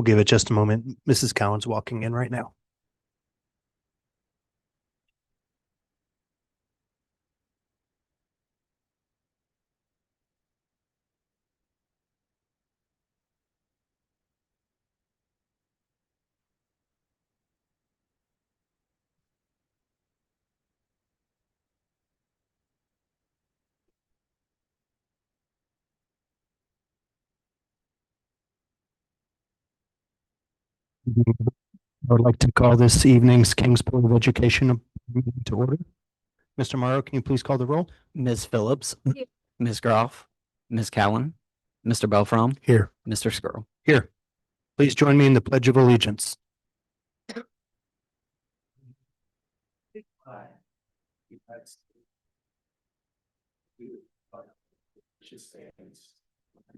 We'll give it just a moment. Mrs. Cowan's walking in right now. I would like to call this evening's King's Board of Education meeting to order. Mr. Morrow, can you please call the roll? Ms. Phillips, Ms. Groff, Ms. Cowan, Mr. Belfrom, Here. Mr. Skrull. Here. Please join me in the Pledge of Allegiance.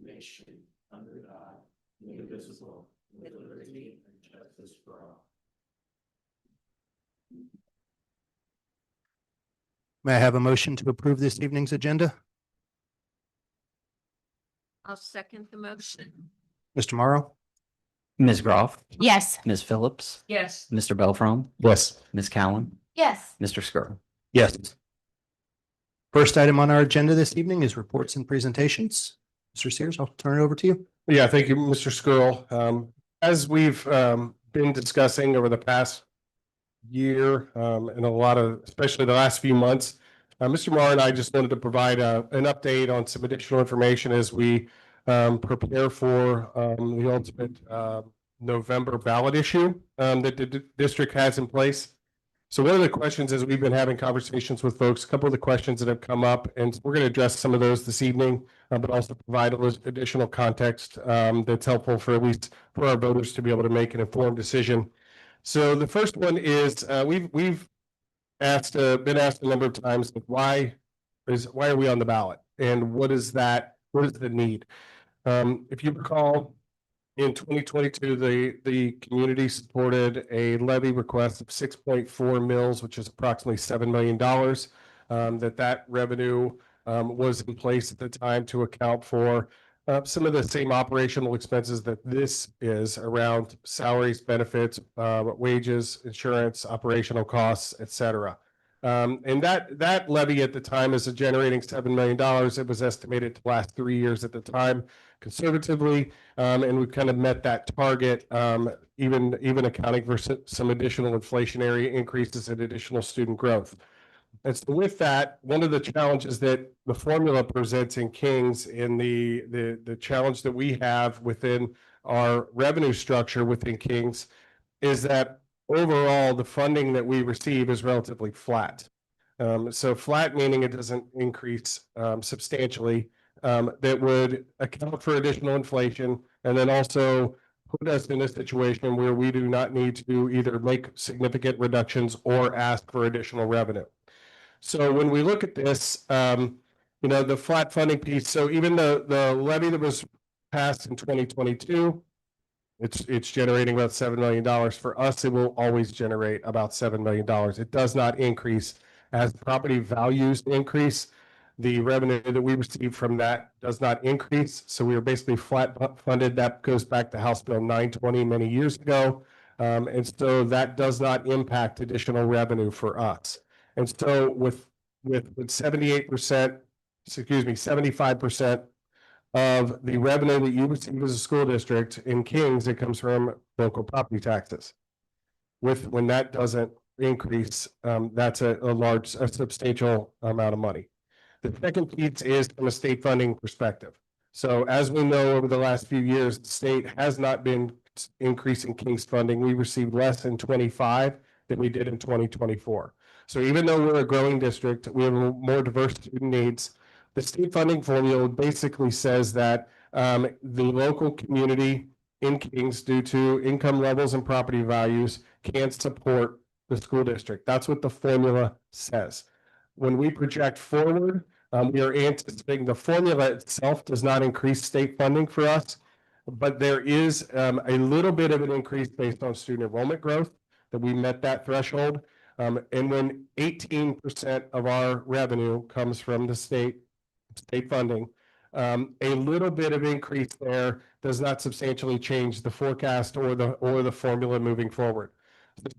Nation under God, indivisible, with liberty and justice for all. May I have a motion to approve this evening's agenda? I'll second the motion. Mr. Morrow? Ms. Groff, Yes. Ms. Phillips, Yes. Mr. Belfrom, Yes. Ms. Cowan, Yes. Mr. Skrull. Yes. First item on our agenda this evening is reports and presentations. Mr. Sears, I'll turn it over to you. Yeah, thank you, Mr. Skrull. As we've been discussing over the past year, and a lot of, especially the last few months, Mr. Marr and I just wanted to provide an update on some additional information as we prepare for the ultimate November ballot issue that the district has in place. So one of the questions as we've been having conversations with folks, a couple of the questions that have come up, and we're going to address some of those this evening, but also provide additional context that's helpful for at least for our voters to be able to make an informed decision. So the first one is we've been asked a number of times, like, why are we on the ballot, and what is the need? If you recall, in 2022, the community supported a levy request of 6.4 mils, which is approximately $7 million. That revenue was in place at the time to account for some of the same operational expenses that this is around salaries, benefits, wages, insurance, operational costs, et cetera. And that levy at the time is generating $7 million. It was estimated to last 3 years at the time, conservatively, and we've kind of met that target, even accounting for some additional inflationary increases and additional student growth. And so with that, one of the challenges that the formula presents in King's, in the challenge that we have within our revenue structure within King's, is that overall the funding that we receive is relatively flat. So flat meaning it doesn't increase substantially. That would account for additional inflation, and then also put us in a situation where we do not need to either make significant reductions or ask for additional revenue. So when we look at this, the flat funding piece, so even the levy that was passed in 2022, it's generating about $7 million. For us, it will always generate about $7 million. It does not increase as property values increase. The revenue that we receive from that does not increase. So we are basically flat funded. That goes back to House Bill 920 many years ago. And so that does not impact additional revenue for us. And so with 75% of the revenue that you receive as a school district in King's, it comes from local property taxes. When that doesn't increase, that's a substantial amount of money. The second piece is from a state funding perspective. So as we know, over the last few years, the state has not been increasing King's funding. We received less in 25 than we did in 2024. So even though we're a growing district, we have more diverse student needs. The state funding formula basically says that the local community in Kings, due to income levels and property values, can support the school district. That's what the formula says. When we project forward, we are anticipating the formula itself does not increase state funding for us, but there is a little bit of an increase based on student enrollment growth, that we met that threshold. And when 18% of our revenue comes from the state funding, A little bit of increase there does not substantially change the forecast or the formula moving forward.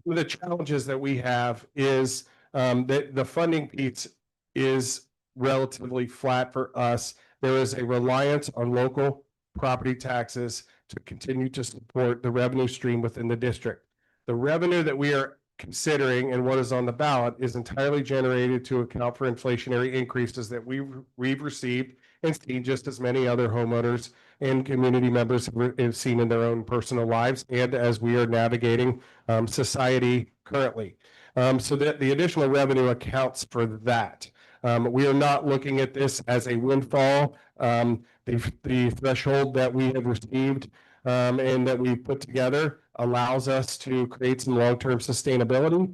One of the challenges that we have is that the funding piece is relatively flat for us. There is a reliance on local property taxes to continue to support the revenue stream within the district. The revenue that we are considering and what is on the ballot is entirely generated to account for inflationary increases that we've received and seen, just as many other homeowners and community members have seen in their own personal lives, and as we are navigating society currently. So that the additional revenue accounts for that. We are not looking at this as a windfall. The threshold that we have received and that we put together allows us to create some long-term sustainability.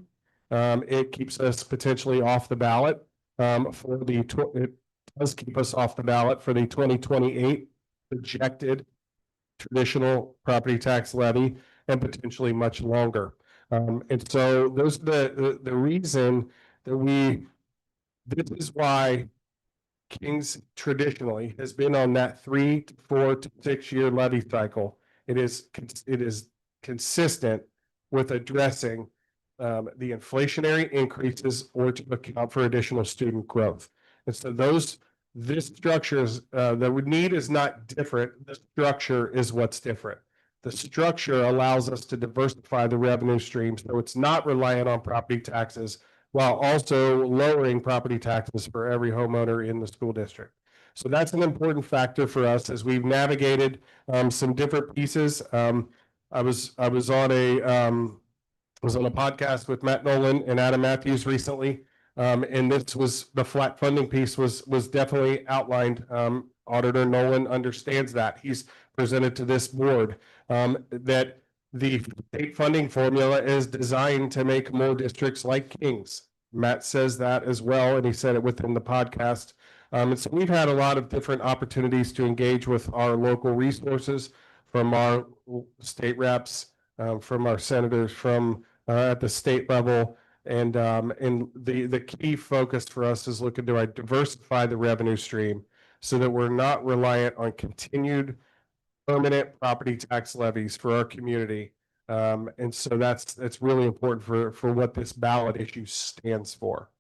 It keeps us potentially off the ballot it does keep us off the ballot for the 2028 projected traditional property tax levy and potentially much longer. And so those are the reason that this is why Kings traditionally has been on that 3 to 4 to 6 year levy cycle. It is consistent with addressing the inflationary increases or to account for additional student growth. And so this structure is the need is not different. The structure is what's different. The structure allows us to diversify the revenue streams, so it's not reliant on property taxes, while also lowering property taxes for every homeowner in the school district. So that's an important factor for us as we've navigated some different pieces. I was on a podcast with Matt Nolan and Adam Matthews recently, and this was the flat funding piece was definitely outlined. Auditor Nolan understands that. He's presented to this board that the state funding formula is designed to make more districts like Kings. Matt says that as well, and he said it within the podcast. And so we've had a lot of different opportunities to engage with our local resources, from our state reps, from our senators, from at the state level. And the key focus for us is looking to diversify the revenue stream so that we're not reliant on continued permanent property tax levies for our community. And so that's really important for what this ballot issue stands for.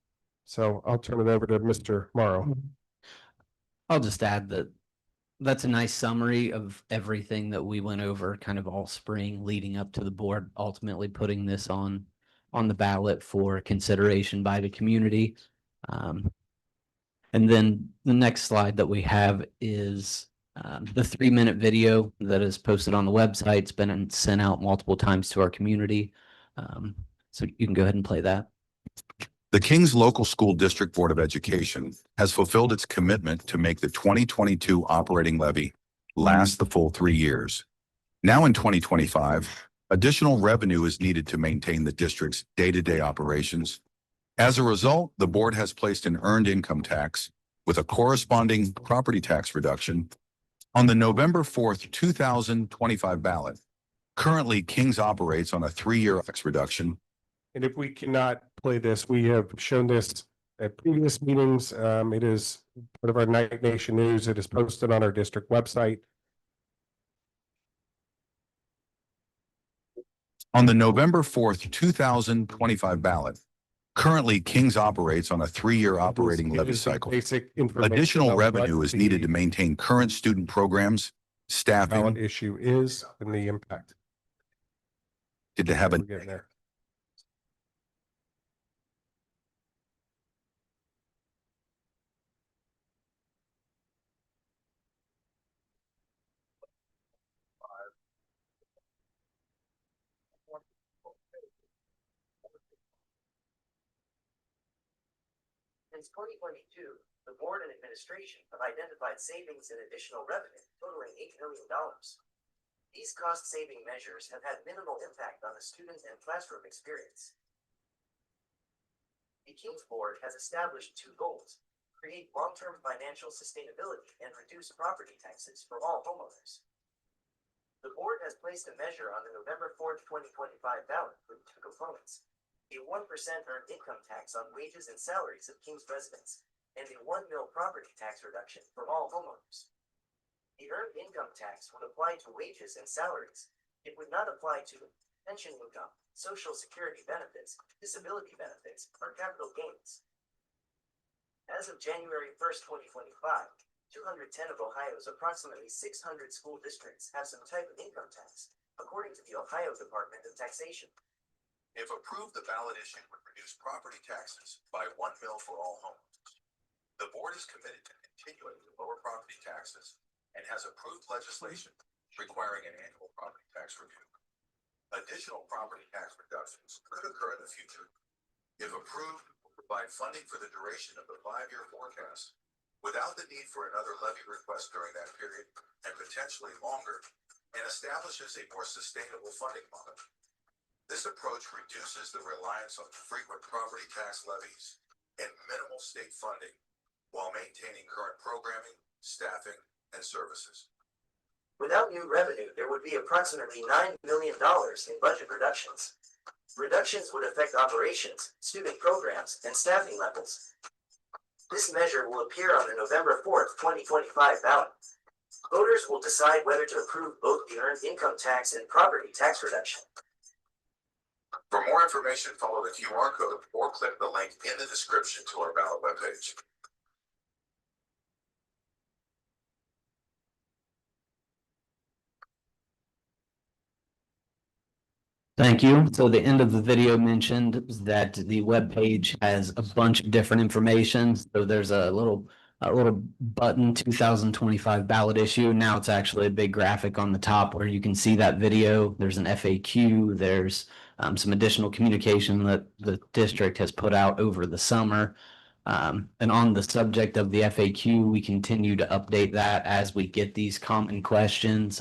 So I'll turn it over to Mr. Morrow. I'll just add that that's a nice summary of everything that we went over kind of all spring leading up to the board ultimately putting this on the ballot for consideration by the community. And then the next slide that we have is the 3-minute video that is posted on the website. It's been sent out multiple times to our community. So you can go ahead and play that. The Kings Local School District Board of Education has fulfilled its commitment to make the 2022 operating levy last the full 3 years. Now in 2025, additional revenue is needed to maintain the district's day-to-day operations. As a result, the board has placed an earned income tax with a corresponding property tax reduction on the November 4th, 2025 ballot. Currently, Kings operates on a 3-year tax reduction. And if we cannot play this, we have shown this at previous meetings. It is part of our Night Nation News. It is posted on our district website. On the November 4th, 2025 ballot, currently Kings operates on a 3-year operating levy cycle. Basic information Additional on revenue what is needed the to maintain current student programs, ballot staffing, issue is and the impact. to have We're a getting there. Since 2022, the board and administration have identified savings and additional revenue totaling $8 million. These cost-saving measures have had minimal impact on the student and classroom experience. The Kings Board has established 2 goals: create long-term financial sustainability and reduce property taxes for all homeowners. The board has placed a measure on the November 4th, 2025 ballot with 2 components: a 1% earned income tax on wages and salaries of Kings residents, and a 1 mil property tax reduction for all homeowners. The earned income tax would apply to wages and salaries. It would not apply to pension income, social security benefits, disability benefits, or capital gains. As of January 1st, 2025, 210 of Ohio's approximately 600 school districts have some type of income tax, according to the Ohio Department of Taxation. If approved, the ballot issue would reduce property taxes by 1 mil for all homeowners. The board is committed to continuing to lower property taxes and has approved legislation requiring an annual property tax review. Additional property tax reductions could occur in the future. If approved, will provide funding for the duration of the 5-year forecast without the need for another levy request during that period and potentially longer, and establishes a more sustainable funding model. This approach reduces the reliance on frequent property tax levies and minimal state funding while maintaining current programming, staffing, and services. Without new revenue, there would be approximately $9 million in budget reductions. Reductions would affect operations, student programs, and staffing levels. This measure will appear on the November 4th, 2025 ballot. Voters will decide whether to approve both the earned income tax and property tax reduction. For more information, follow the QR code or click the link in the description to our ballot webpage. Thank you. So the end of the video mentioned that the web page has a bunch of different information. So there's a little button 2025 ballot issue. Now it's actually a big graphic on the top where you can see that video. There's an FAQ. There's some additional communication that the district has put out over the summer. And on the subject of the FAQ, we continue to update that as we get these common questions.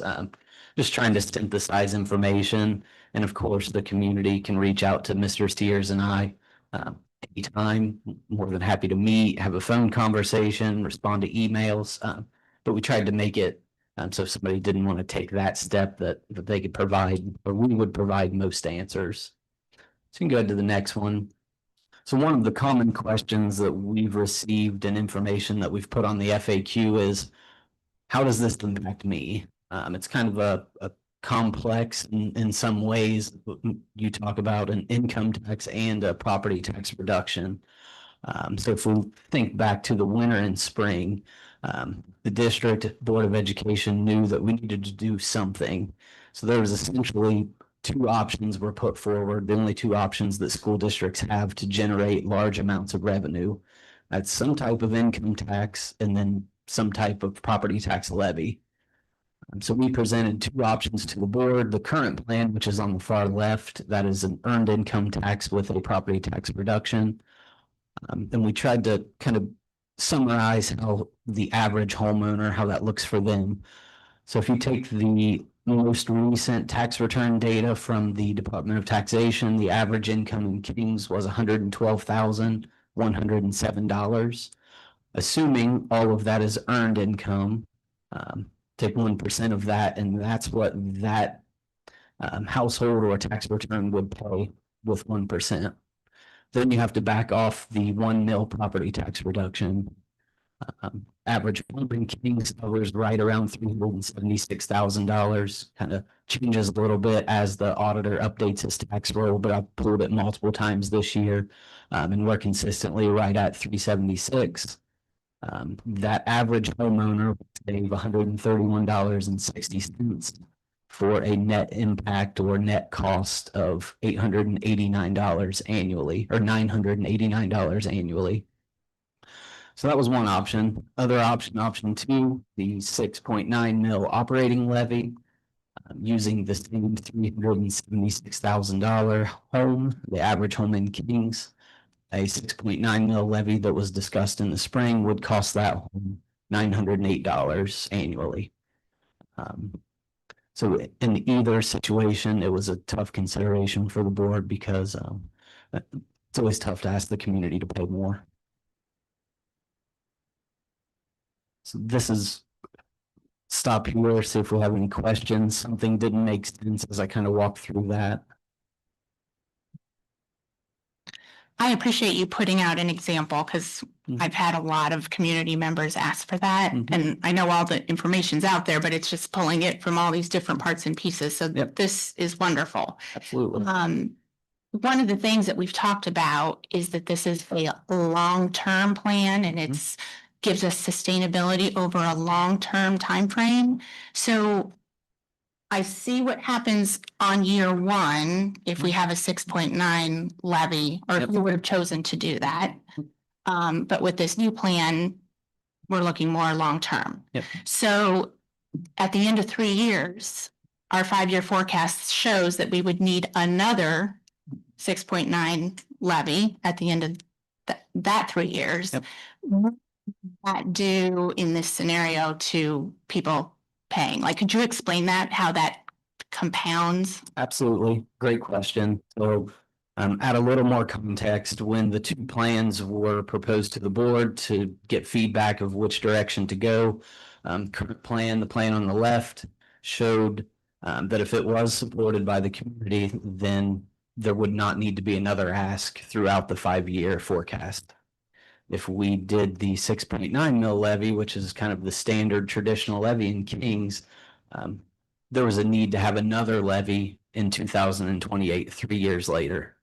Just trying to synthesize information. And of course, the community can reach out to Mr. Steers and I anytime. More than happy to meet, have a phone conversation, respond to emails. But we tried to make it so if somebody didn't want to take that step, that they could provide, or we would provide most answers. So you can go ahead to the next one. So one of the common questions that we've received and information that we've put on the FAQ is, how does this impact me? It's kind of a complex in some ways. You talk about an income tax and a property tax reduction. So if we think back to the winter and spring, the district board of education knew that we needed to do something. So there was essentially two options were put forward, the only two options that school districts have to generate large amounts of revenue. That's some type of income tax and then some type of property tax levy. So we presented two options to the board. The current plan, which is on the far left, that is an earned income tax with a property tax reduction. And we tried to kind of summarize how the average homeowner, how that looks for them. So if you take the most recent tax return data from the Department of Taxation, the average income in Kings was $112,107. Assuming all of that is earned income, take 1% of that, and that's what that household or tax return would pay with 1%. Then you have to back off the 1 mil property tax reduction. Average home in Kings was right around $376,000. Kind of changes a little bit as the auditor updates his tax roll, but I've pulled it multiple times this year, and we're consistently right at 376. That average homeowner would save $131.60 for a net impact or net cost of $889 annually, or $989 annually. So that was one option. Other option, option two, the 6.9 mil operating levy, using the same $376,000 home, the average home in Kings. A 6.9 mil levy that was discussed in the spring would cost that home $908 annually. So in either situation, it was a tough consideration for the board because it's always tough to ask the community to pay more. So this is stop here, see if we have any questions. Something didn't make sense as I kind of walked through that. I appreciate you putting out an example because Mhm. I've had a lot of community members ask for that. Mhm. And I know all the information's out there, but it's just pulling it from all these different parts and pieces. So Yep. this is wonderful. Absolutely. One of the things that we've talked about is that this is a long-term plan and it's gives us sustainability over a long-term time frame. So I see what happens on year one if we have a 6.9 levy, or if Yep. we would have chosen to do that. But with this new plan, we're looking more long-term. Yep. So at the end of 3 years, our 5-year forecast shows that we would need another 6.9 levy at the end of that 3 years. Yep. What does that do in this scenario to people paying? Like, could you explain that, how that compounds? Absolutely. Great question. So, add a little more context. When the 2 plans were proposed to the board to get feedback of which direction to go, current plan, the plan on the left, showed that if it was supported by the community, then there would not need to be another ask throughout the 5-year forecast. If we did the 6.9 mil levy, which is kind of the standard traditional levy in Kings, there was a need to have another levy in 2028, 3 years later.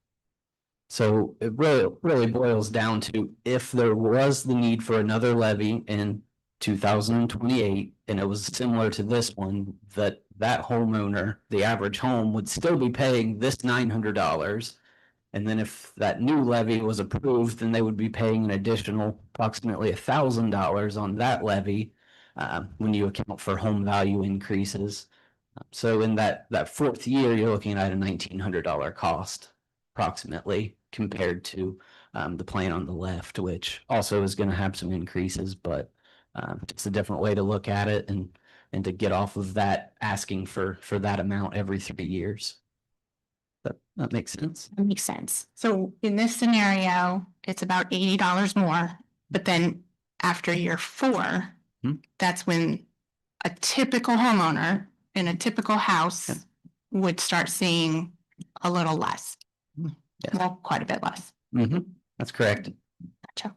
So it really boils down to if there was the need for another levy in 2028, and it was similar to this one, that homeowner, the average home, would still be paying this $900. And then if that new levy was approved, then they would be paying an additional approximately $1,000 on that levy when you account for home value increases. So in that 4th year, you're looking at a $1,900 cost approximately compared to the plan on the left, which also is going to have some increases, but it's a different way to look at it and to get off of that asking for that amount every 3 years. That makes sense. That makes sense. So in this scenario, it's about $80 more, but then after year 4, that's when a typical homeowner in a typical house would start seeing a little less. Yes. Well, quite a bit less. That's correct. Gotcha.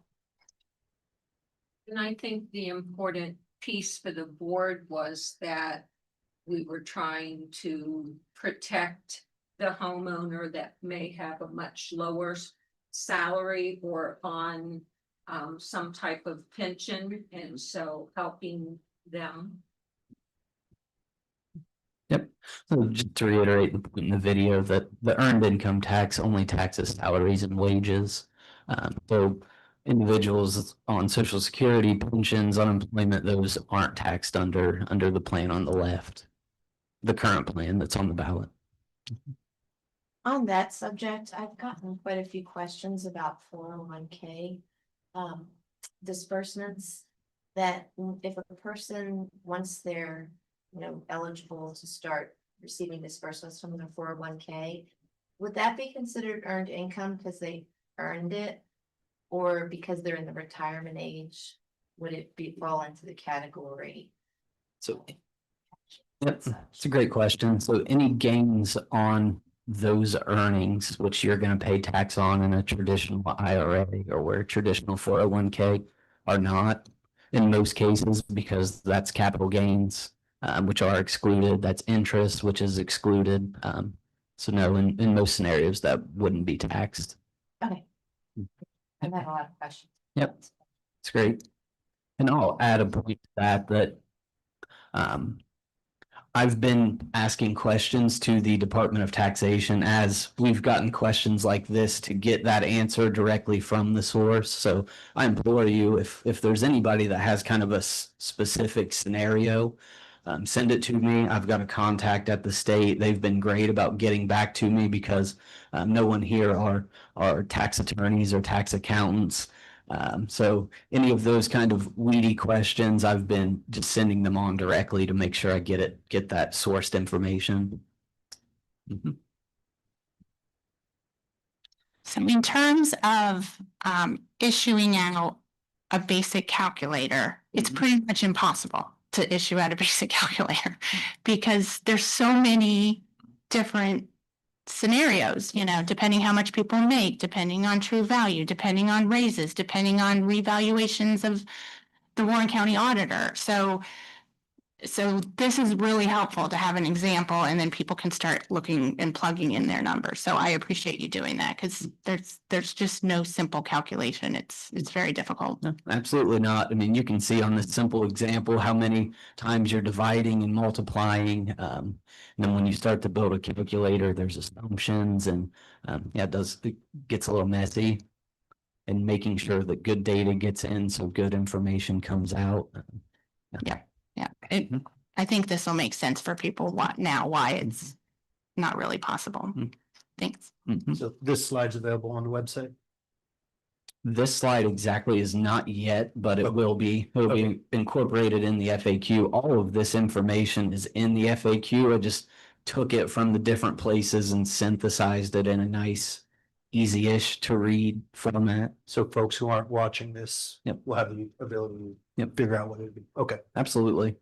And I think the important piece for the board was that we were trying to protect the homeowner that may have a much lower salary or on some type of pension, and so helping them. Yep. So just to reiterate the point in the video that the earned income tax only taxes salaries and wages. So individuals on Social Security, pensions, unemployment, those aren't taxed under the plan on the left. The current plan that's on the ballot. On that subject, I've gotten quite a few questions about 401k disbursements. That if a person, once they're eligible to start receiving disbursements from their 401k, would that be considered earned income because they earned it, or because they're in the retirement age, would it fall into the category? So, yep, it's a great question. So any gains on those earnings, which you're going to pay tax on in a traditional IRA or where traditional 401k are not in most cases, because that's capital gains, which are excluded. That's interest, which is excluded. So no, in most scenarios that wouldn't be taxed. Okay. I've had a lot of questions. Yep, it's great. And I'll add a point to that I've been asking questions to the Department of Taxation as we've gotten questions like this to get that answer directly from the source. So I implore you, if there's anybody that has kind of a specific scenario, send it to me. I've got a contact at the state. They've been great about getting back to me because no one here are tax attorneys or tax accountants. So any of those kind of weedy questions, I've been just sending them on directly to make sure I get that sourced information. So in terms of issuing out a basic calculator, it's pretty much impossible to issue out a basic calculator because there's so many different scenarios, depending how much people make, depending on true value, depending on raises, depending on revaluations of the Warren County auditor. So this is really helpful to have an example, and then people can start looking and plugging in their numbers. So I appreciate you doing that, because there's just no simple calculation. It's very difficult. No, absolutely not. I mean, you can see on this simple example how many times you're dividing and multiplying. And then when you start to build a calculator, there's assumptions, and it gets a little messy. And making sure that good data gets in, so good information comes out. Yeah. I think this will make sense for people why it's not really possible. Thanks. So this slide's available on the website. This slide exactly is not yet, but it will be. It'll be incorporated in the FAQ. All of this information is in the FAQ. I just took it from the different places and synthesized it in a nice, easy-ish to read format. So folks who aren't watching this. Yep. Will have the ability to Yep. figure out what it'd be. Okay. Absolutely.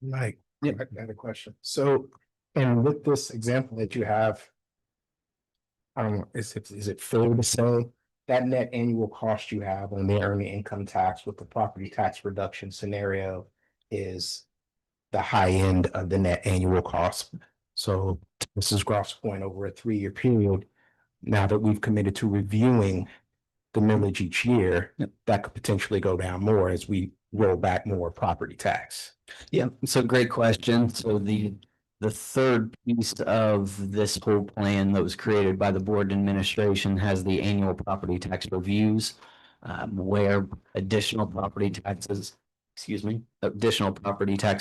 Mike, Yep. I had a question. So, and with this example that you have, I don't know, is it fair to say that net annual cost you have on the earning income tax with the property tax reduction scenario is the high end of the net annual cost? So to Mrs. Groff's point, over a 3-year period, now that we've committed to reviewing the millage each year, that could potentially go down more as we roll back more property tax. Yeah, so great question. So the third piece of this whole plan that was created by the board administration has the annual property tax reviews, where additional property tax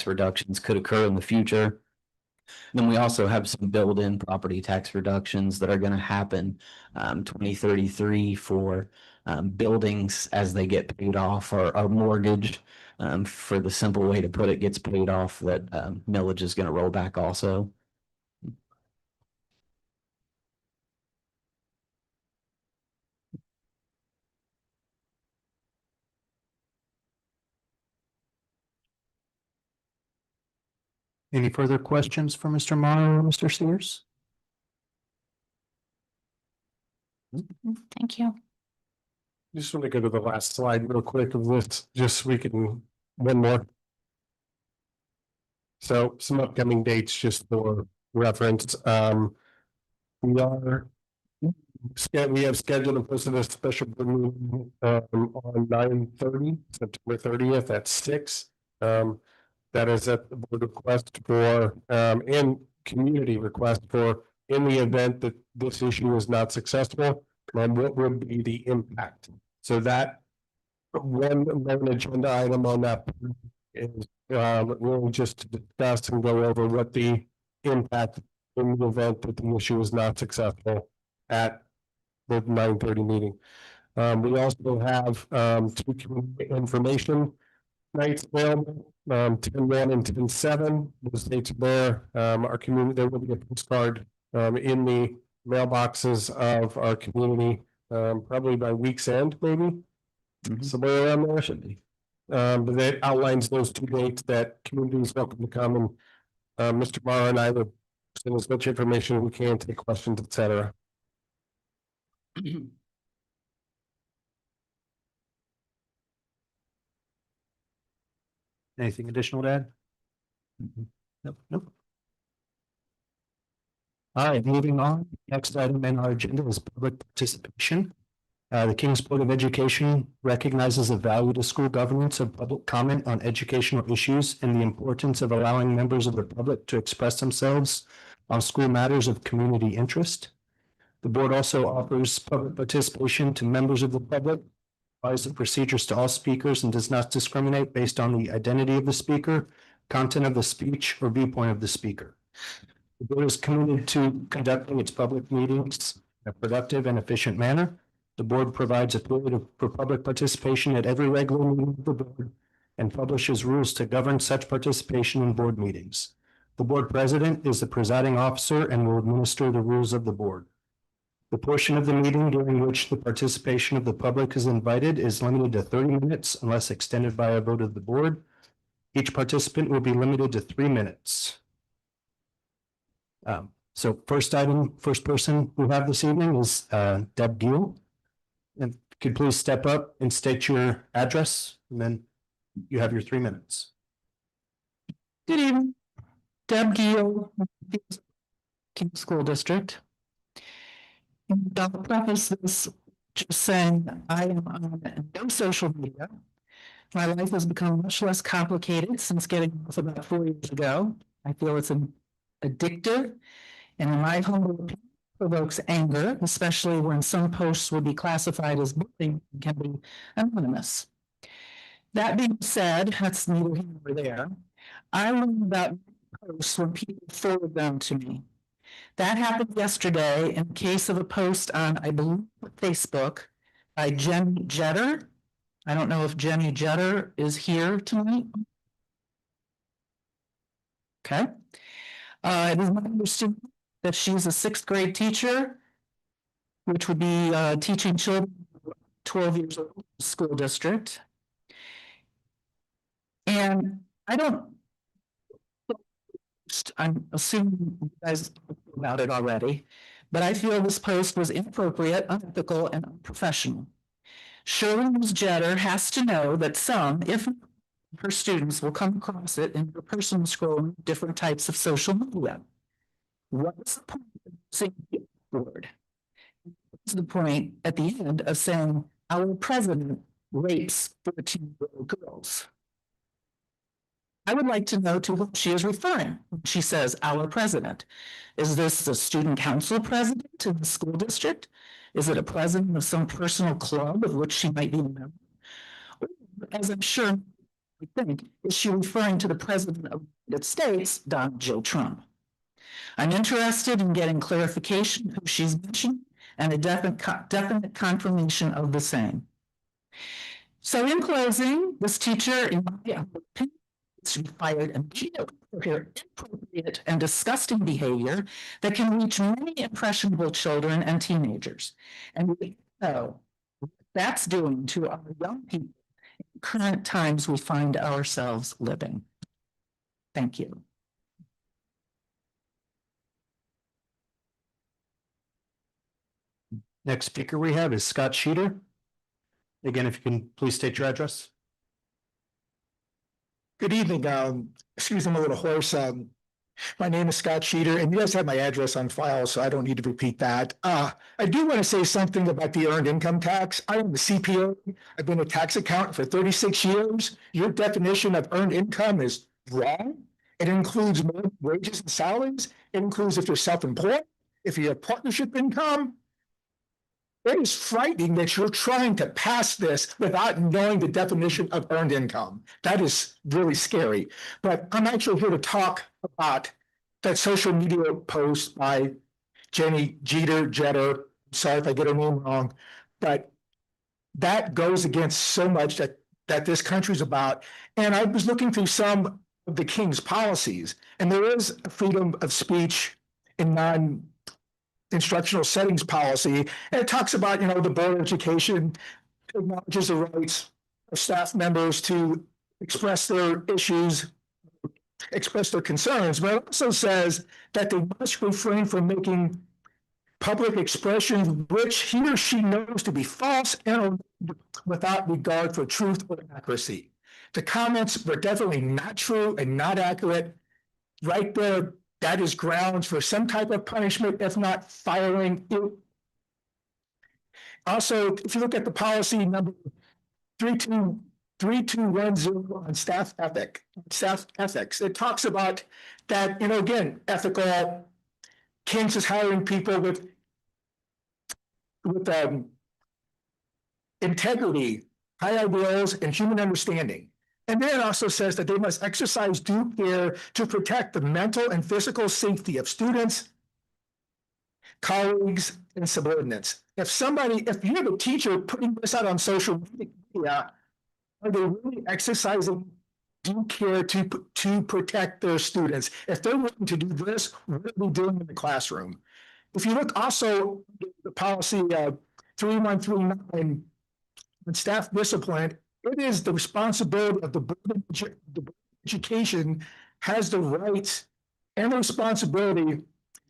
reductions could occur in the future. Then we also have some built-in property tax reductions that are going to happen 2033 for buildings as they get paid off, or mortgaged. For the simple way to put it, gets paid off, that millage is going to roll back also. Any further questions for Mr. Morrow or Mr. Sears? Thank you. Just want to go to the last slide real quick of this, just so we can, one more. So some upcoming dates just for reference. We have scheduled and posted a special board meeting on 9/30, September 30th at 6. That is at the board request for and community request for, in the event that this issue is not successful, what would be the impact? So that one agenda item on that is really just to discuss and go over what the impact in the event that the issue is not successful at the 9:30 meeting. We also have 2 community information nights available, 10/1 and 10/7. Those dates are there. Our community, there will be a postcard in the mailboxes of our community, probably by week's end, maybe. Somewhere around there. Should be. But that outlines those 2 dates that community is welcome to come, and Mr. Morrow and I will send as much information as we can, take questions, et cetera. Anything additional to add? Nope. All right, moving on. Next item in our agenda is public participation. The Kings Board of Education recognizes the value to school governance of public comment on educational issues and the importance of allowing members of the public to express themselves on school matters of community interest. The board also offers public participation to members of the public, provides the procedures to all speakers, and does not discriminate based on the identity of the speaker, content of the speech, or viewpoint of the speaker. The board is committed to conducting its public meetings in a productive and efficient manner. The board provides a period for public participation at every regular meeting of the board and publishes rules to govern such participation in board meetings. The board president is the presiding officer and will administer the rules of the board. The portion of the meeting during which the participation of the public is invited is limited to 30 minutes unless extended by a vote of the board. Each participant will be limited to 3 minutes. So first person we have this evening is Deb Gill. And could please step up and state your address, and then you have your 3 minutes. Good evening, Deb Gill, King School District. And I'll preface this just saying I am on no social media. My life has become much less complicated since getting off about 4 years ago. I feel it's addictive, and in my humble opinion, provokes anger, especially when some posts would be classified as bullying and can be anonymous. That being said, that's neither here nor there. I learn about posts when people forward them to me. That happened yesterday in the case of a post on, I believe, Facebook by Jenny Jetter. I don't know if Jenny Jetter is here tonight. Okay. It is my understanding that she's a 6th grade teacher, which would be teaching children 12 years old in the school district. And I'm assuming you guys know about it already, but I feel this post was inappropriate, unethical, and unprofessional. Shirley Ms. Jetter has to know that some, if her students, will come across it in their personal scrolling different types of social media. What's the point of saying the word? What's the point at the end of saying our president rapes 14-year-old girls? I would like to know to whom she is referring when she says our president. Is this the student council president in the school district? Is it a president of some personal club of which she might be a member? Or, as I'm sure I think, is she referring to the president of the United States, Donald J. Trump? I'm interested in getting clarification who she's mentioning and a definite confirmation of the same. So in closing, this teacher, in my opinion, to be fired immediately for her inappropriate and disgusting behavior that can reach many impressionable children and teenagers. And we know what that's doing to our young people in the current times we find ourselves living. Thank you. Next speaker we have is Scott Sheeter. Again, if you can please state your address. Good evening. Excuse me, I'm a little hoarse. My name is Scott Sheeter, and you guys have my address on file, so I don't need to repeat that. I do want to say something about the earned income tax. I am a CPA. I've been a tax accountant for 36 years. Your definition of earned income is wrong. It includes more wages and salaries. It includes if you're self-employed, if you have partnership income. It is frightening that you're trying to pass this without knowing the definition of earned income. That is really scary. But I'm actually here to talk about that social media post by Jenny Jeter. Sorry if I get her name wrong, but that goes against so much that this country's about. And I was looking through some of the King's policies, and there is a freedom of speech in non-instructional settings policy, and it talks about, the Board of Education acknowledges the rights of staff members to express their issues, express their concerns, but it also says that they must refrain from making public expressions which he or she knows to be false and without regard for truth or accuracy. The comments were definitely not true and not accurate. Right there, that is grounds for some type of punishment, if not firing. Also, if you look at the policy number 3210 on staff ethics, it talks about that, again, ethical. King's is hiring people with integrity, high ideals, and human understanding. And then it also says that they must exercise due care to protect the mental and physical safety of students, colleagues, and subordinates. If you have a teacher putting this out on social media, are they really exercising due care to protect their students? If they're willing to do this, what are they doing in the classroom? If you look also at the policy 3139 on staff discipline, it is the responsibility of the Board of Education has the right and the responsibility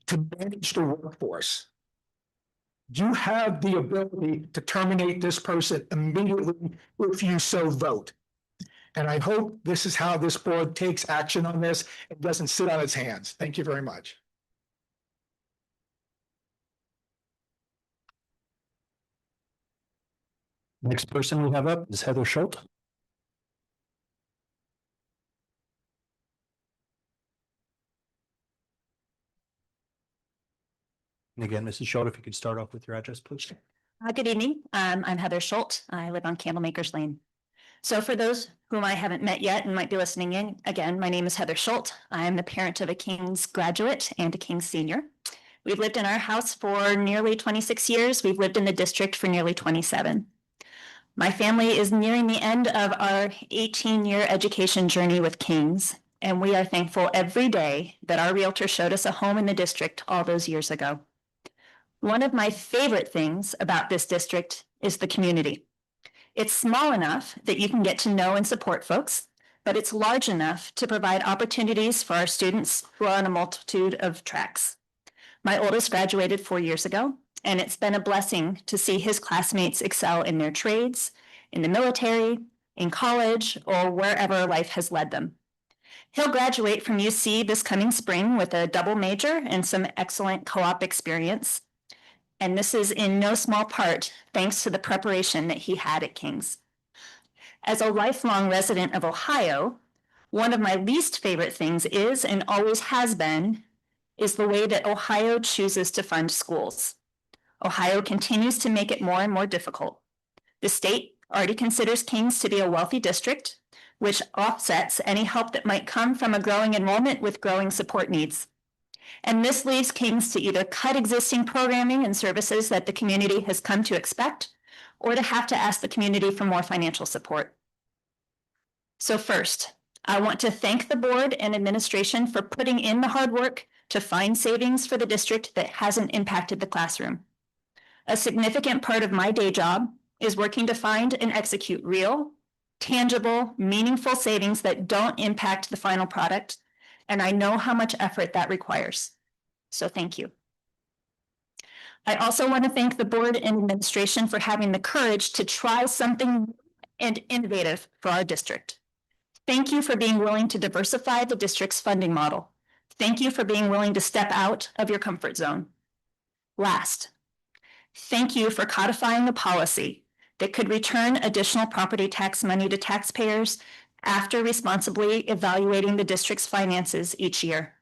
to manage the workforce. You have the ability to terminate this person immediately if you so vote. And I hope this is how this board takes action on this and doesn't sit on its hands. Thank you very much. Next person we have up is Heather Schultz. And again, Mrs. Schultz, if you could start off with your address, please. Good evening. I'm Heather Schultz. I live on Candlemakers Lane. So for those whom I haven't met yet and might be listening in, again, my name is Heather Schultz. I'm the parent of a King's graduate and a King's senior. We've lived in our house for nearly 26 years. We've lived in the district for nearly 27. My family is nearing the end of our 18-year education journey with King's, and we are thankful every day that our realtor showed us a home in the district all those years ago. One of my favorite things about this district is the community. It's small enough that you can get to know and support folks, but it's large enough to provide opportunities for our students who are on a multitude of tracks. My oldest graduated 4 years ago, and it's been a blessing to see his classmates excel in their trades, in the military, in college, or wherever life has led them. He'll graduate from UC this coming spring with a double major and some excellent co-op experience. And this is in no small part thanks to the preparation that he had at King's. As a lifelong resident of Ohio, one of my least favorite things is, and always has been, is the way that Ohio chooses to fund schools. Ohio continues to make it more and more difficult. The state already considers King's to be a wealthy district, which offsets any help that might come from a growing enrollment with growing support needs. And this leaves King's to either cut existing programming and services that the community has come to expect, or to have to ask the community for more financial support. So first, I want to thank the board and administration for putting in the hard work to find savings for the district that hasn't impacted the classroom. A significant part of my day job is working to find and execute real, tangible, meaningful savings that don't impact the final product, and I know how much effort that requires. So thank you. I also want to thank the board and administration for having the courage to try something and innovative for our district. Thank you for being willing to diversify the district's funding model. Thank you for being willing to step out of your comfort zone. Last, thank you for codifying the policy that could return additional property tax money to taxpayers after responsibly evaluating the district's finances each year.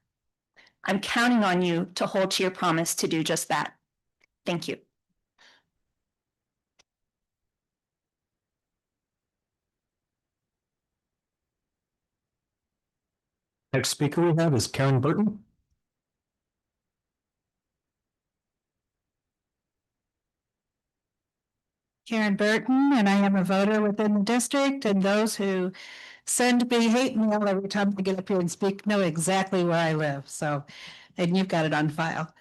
I'm counting on you to hold to your promise to do just that. Thank you. Next speaker we have is Karen Burton. Karen Burton, and I am a voter within the district, and those who send me hate mail every time I get up here and speak know exactly where I live. So, and you've got it on file.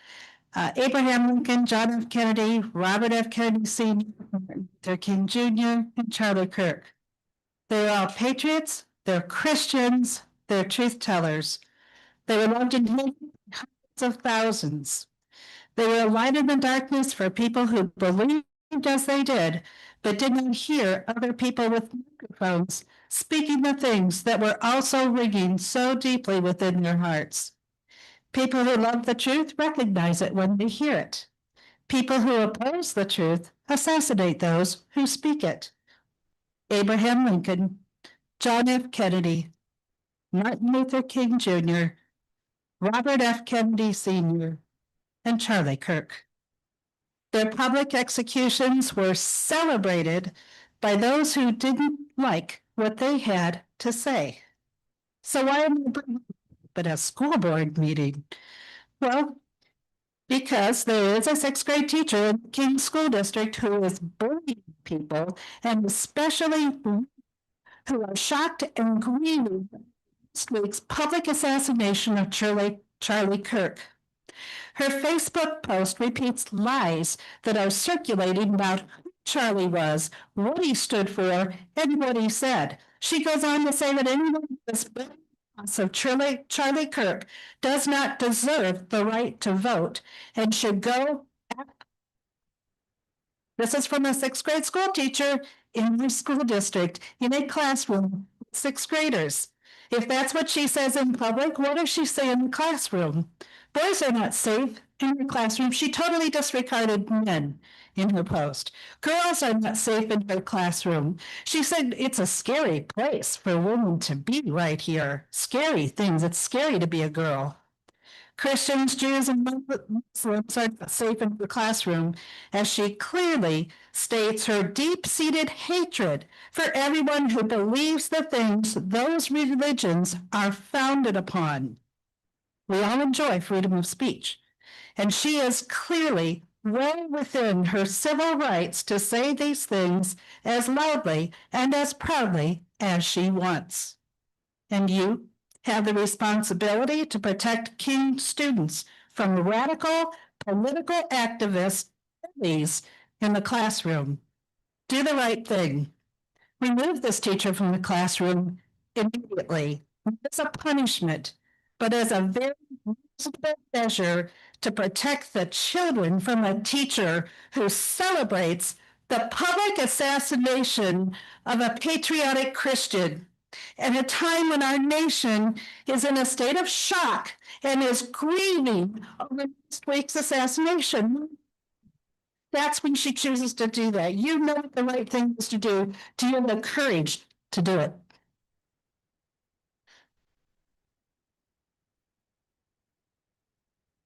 Abraham Lincoln, John F. Kennedy, Robert F. Kennedy Sr., Martin Luther King Jr., and Charlie Kirk. They're all patriots, they're Christians, they're truth tellers. They were loved and hated by hundreds of thousands. They were a light in the darkness for people who believed as they did, but did not hear other people with microphones speaking the things that were also ringing so deeply within their hearts. People who love the truth recognize it when they hear it. People who oppose the truth assassinate those who speak it. Abraham Lincoln, John F. Kennedy, Martin Luther King Jr., Robert F. Kennedy Sr., and Charlie Kirk. Their public executions were celebrated by those who didn't like what they had to say. So why am I bringing up at a school board meeting? Well, because there is a 6th grade teacher in the King School District who is bullying people, and especially who are shocked and grieving this week's public assassination of Charlie Kirk. Her Facebook post repeats lies that are circulating about who Charlie was, what he stood for, and what he said. She goes on to say that anyone who is of Charlie Kirk does not deserve the right to vote and should go. This is from a sixth grade school teacher in my school district in a classroom with sixth graders. If that's what she says in public, what does she say in the classroom? Boys are not safe in her classroom. She totally disregarded men in her post. Girls are not safe in her classroom. She said it's a scary place for women to be right here. Scary things. It's scary to be a girl. Christians, Jews, and Muslims are not safe in the classroom, as she clearly states her deep-seated hatred for everyone who believes the things those religions are founded upon. We all enjoy freedom of speech, and she is clearly well within her civil rights to say these things as loudly and as proudly as she wants. And you have the responsibility to protect King students from radical political activists in the classroom. Do the right thing. Remove this teacher from the classroom immediately. Not as a punishment, but as a very reasonable measure to protect the children from a teacher who celebrates the public assassination of a patriotic Christian at a time when our nation is in a state of shock and is grieving over last week's assassination. That's when she chooses to do that. You know what the right thing is to do. Do you have the courage to do it?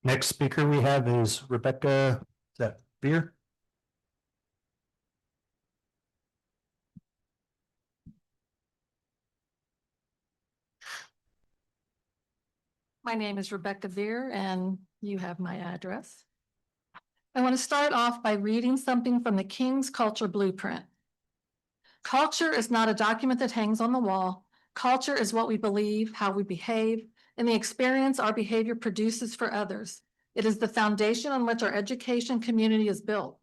Next speaker we have is Rebecca, is that Beer? My name is Rebecca Veer, and you have my address. I want to start off by reading something from the King's Culture Blueprint. Culture is not a document that hangs on the wall. Culture is what we believe, how we behave, and the experience our behavior produces for others. It is the foundation on which our education community is built.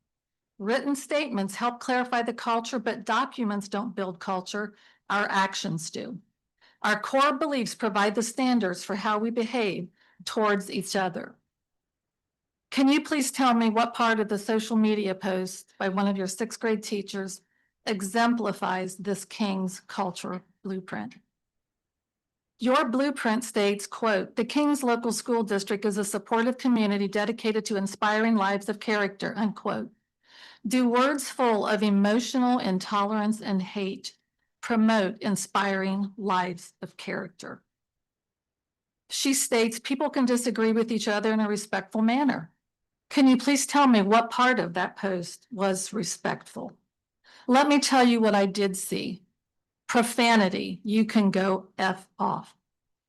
Written statements help clarify the culture, but documents don't build culture. Our actions do. Our core beliefs provide the standards for how we behave towards each other. Can you please tell me what part of the social media post by one of your sixth grade teachers exemplifies this King's Culture Blueprint? Your blueprint states, quote, "The King's local school district is a supportive community dedicated to inspiring lives of character," unquote. Do words full of emotional intolerance and hate promote inspiring lives of character? She states people can disagree with each other in a respectful manner. Can you please tell me what part of that post was respectful? Let me tell you what I did see. Profanity, you can go F off.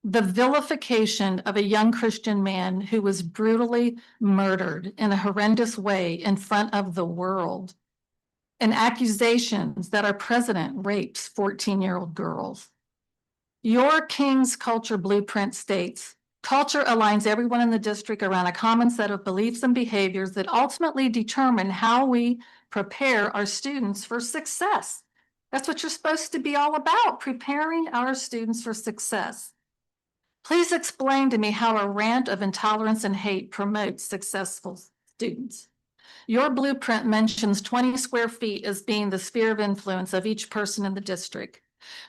The vilification of a young Christian man who was brutally murdered in a horrendous way in front of the world. And accusations that our president rapes 14-year-old girls. Your King's Culture Blueprint states, culture aligns everyone in the district around a common set of beliefs and behaviors that ultimately determine how we prepare our students for success. That's what you're supposed to be all about, preparing our students for success. Please explain to me how a rant of intolerance and hate promotes successful students. Your blueprint mentions 20 square feet as being the sphere of influence of each person in the district.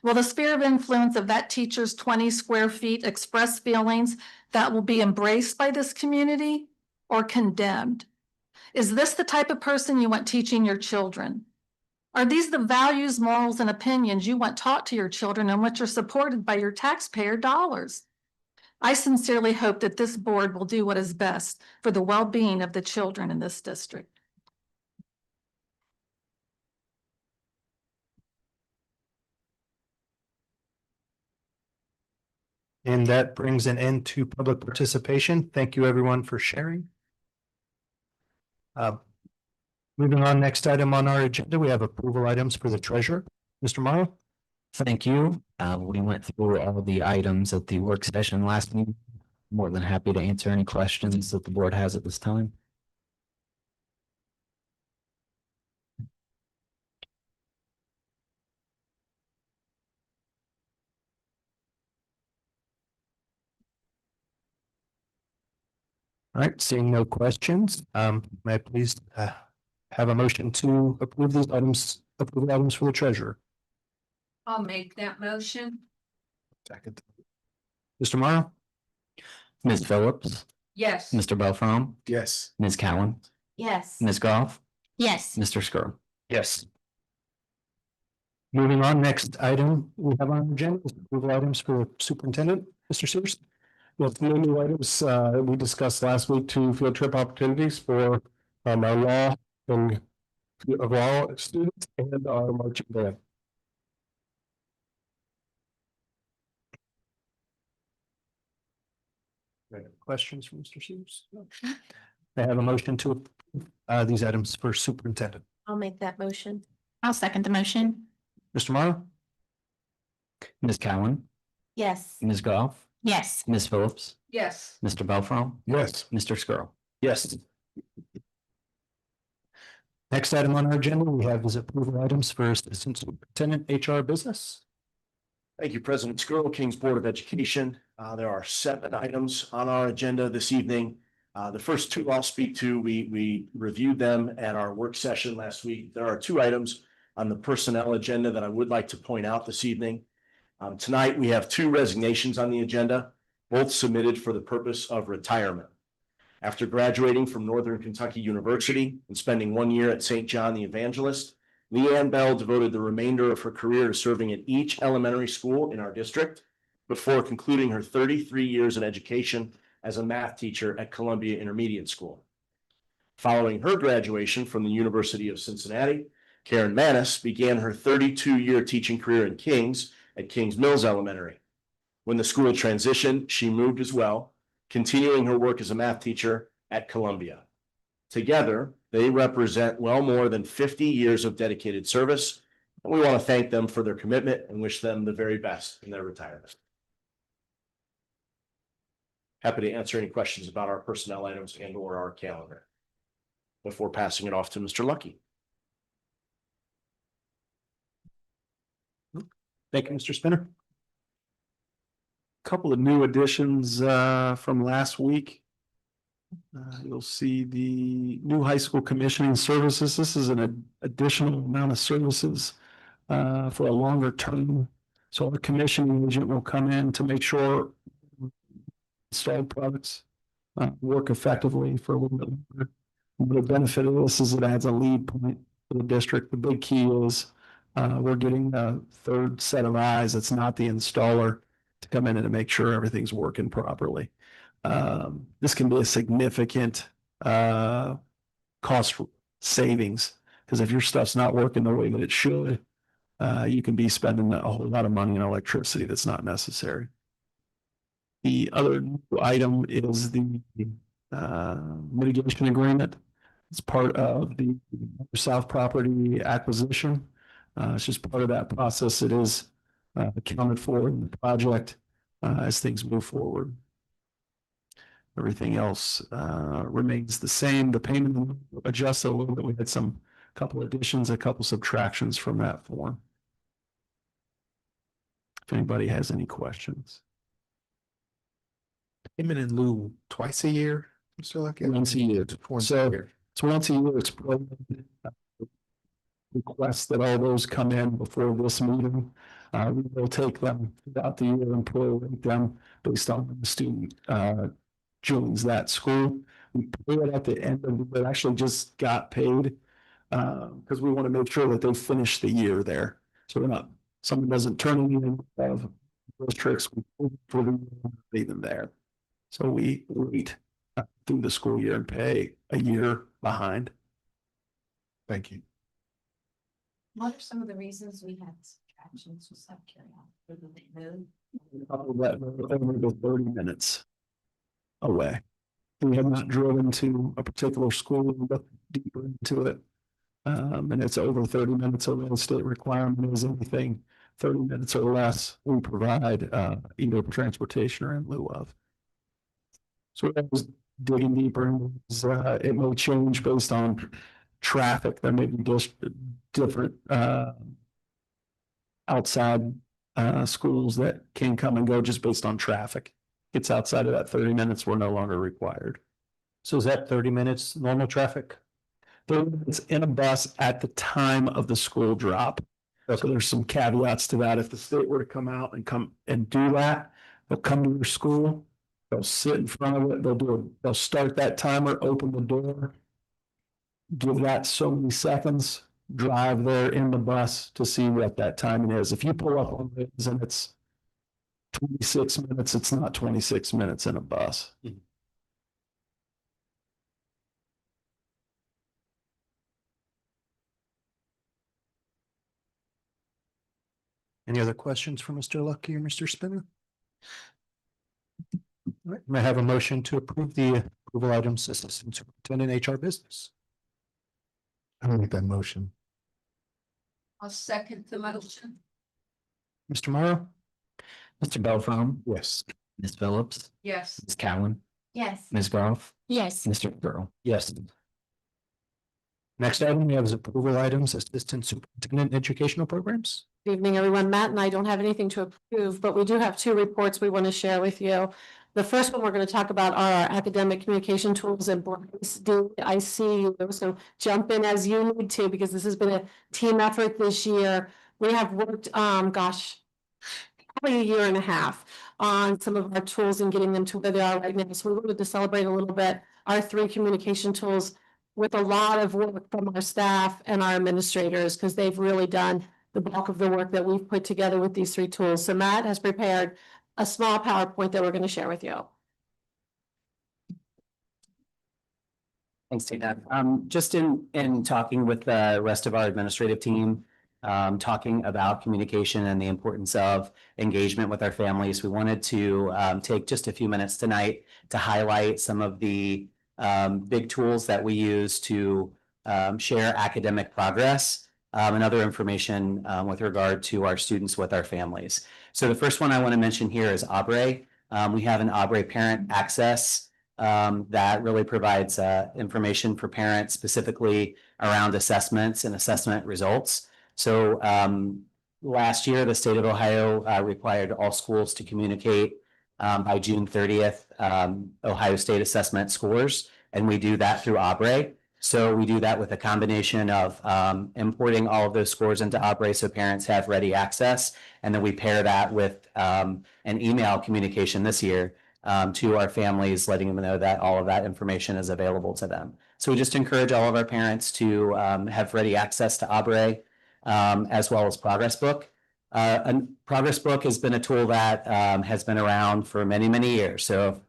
Will the sphere of influence of that teacher's 20 square feet express feelings that will be embraced by this community or condemned? Is this the type of person you want teaching your children? Are these the values, morals, and opinions you want taught to your children and which are supported by your taxpayer dollars? I sincerely hope that this board will do what is best for the well-being of the children in this district. And that brings an end to public participation. Thank you, everyone, for sharing. Moving on, next item on our agenda, we have approval items for the treasurer. Mr. Morrow? Thank you. We went through all the items at the work session last meeting. More than happy to answer any questions that the board has at this time. All right, seeing no questions, may I please have a motion to approve these items, approve the items for the treasurer? I'll make that motion. Second. Mr. Morrow? Ms. Phillips, Yes. Mr. Belfrom, Yes. Ms. Cowan, Yes. Ms. Goff, Yes. Mr. Skrull. Yes. Moving on, next item we have on the agenda is approval items for superintendent, Mr. Sears. Well, the new items, we discussed last week, 2 field trip opportunities for, our law and law students and our marching band. Questions from Mr. Sears? I have a motion to approve these items for superintendent. I'll make that motion. I'll second the motion. Mr. Morrow? Ms. Cowan, Yes. Ms. Goff, Yes. Ms. Phillips, Yes. Mr. Belfrom, Yes. Mr. Skrull. Yes. Next item on our agenda, we have is approval items for assistant superintendent HR business. Thank you, President Skrull, King's Board of Education. There are 7 items on our agenda this evening. The first 2 I'll speak to, we reviewed them at our work session last week. There are 2 items on the personnel agenda that I would like to point out this evening. Tonight, we have 2 resignations on the agenda, both submitted for the purpose of retirement. After graduating from Northern Kentucky University and spending 1 year at St. John the Evangelist, Leanne Bell devoted the remainder of her career to serving at each elementary school in our district before concluding her 33 years in education as a math teacher at Columbia Intermediate School. Following her graduation from the University of Cincinnati, Karen Manis began her 32-year teaching career in Kings at Kings Mills Elementary. When the school transitioned, she moved as well, continuing her work as a math teacher at Columbia. Together, they represent well more than 50 years of dedicated service, and we want to thank them for their commitment and wish them the very best in their retirement. Happy to answer any questions about our personnel items and or our calendar before passing it off to Mr. Lucky. Thank you, Mr. Spinner. Couple of new additions from last week. You'll see the new high school commissioning services. This is an additional amount of services for a longer term. So our commissioning agent will come in to make sure installed products work effectively for a little bit longer. The benefit of this is it adds a lead point for the district. The big key is we're getting a third set of eyes. It's not the installer to come in and to make sure everything's working properly. This can be a significant cost savings because if your stuff's not working the way that it should, you can be spending a whole lot of money on electricity that's not necessary. The other item is the mitigation agreement. It's part of the South property acquisition. It's just part of that process. It is accounted for in the project as things move forward. Everything else remains the same. The payment adjusted a little bit. We had some couple additions, a couple subtractions from that form. If anybody has any questions. Payment in lieu twice a year, Mr. Lucky? Once a year. So it's once a year. It's requests that all those come in before this meeting. We will take them throughout the year and prorate them based on the student joins that school. We pay it at the end of it. Actually just got paid because we want to make sure that they finish the year there. So we're not, someone doesn't turn anything of those tricks for the pay them there. So we wait through the school year and pay a year behind. Thank you. What are some of the reasons we had subtractions? Just out of curiosity. Couple that over the 30 minutes away. We have not driven to a particular school and looked deeper into it. And it's over 30 minutes of the state requirement is anything 30 minutes or less, we provide either transportation or in lieu of. So I was digging deeper, and it may change based on traffic. There may be just different outside schools that can come and go just based on traffic. Gets outside of that 30 minutes, we're no longer required. So is that 30 minutes normal traffic? 30 minutes in a bus at the time of the school drop. So there's some caveats to that. If the state were to come out and come and do that, they'll come to your school, they'll sit in front of it, they'll start that timer, open the door, give that so many seconds, drive there in the bus to see what that timing is. If you pull up on it and it's 26 minutes, it's not 26 minutes in a bus. Any other questions for Mr. Lucky or Mr. Spinner? All right, may I have a motion to approve the approval items assistant superintendent HR business? I'll make that motion. I'll second the motion. Mr. Morrow? Mr. Belfrom, Yes. Ms. Phillips, Yes. Ms. Cowan, Yes. Ms. Groff, Yes. Mr. Girl. Yes. Next item we have is approval items, assistant superintendent educational programs. Good evening, everyone. Matt and I don't have anything to approve, but we do have two reports we want to share with you. The first one we're going to talk about are our academic communication tools and Bryce, I see you, so jump in as you need to, because this has been a team effort this year. We have worked, probably a year and a half on some of our tools and getting them to where they are right now. So we wanted to celebrate a little bit our 3 communication tools with a lot of work from our staff and our administrators, because they've really done the bulk of the work that we've put together with these 3 tools. So Matt has prepared a small PowerPoint that we're going to share with you. Thanks, Tina. Just in talking with the rest of our administrative team, talking about communication and the importance of engagement with our families, we wanted to take just a few minutes tonight to highlight some of the big tools that we use to share academic progress and other information with regard to our students with our families. So the first one I want to mention here is Abre. We have an Abre parent access that really provides information for parents specifically around assessments and assessment results. So last year, the state of Ohio required all schools to communicate by June 30th Ohio State assessment scores, and we do that through Abre. So we do that with a combination of importing all of those scores into Abre so parents have ready access, and then we pair that with an email communication this year to our families, letting them know that all of that information is available to them. So we just encourage all of our parents to have ready access to Abre, as well as Progress Book. Progress Book has been a tool that has been around for many, many years. So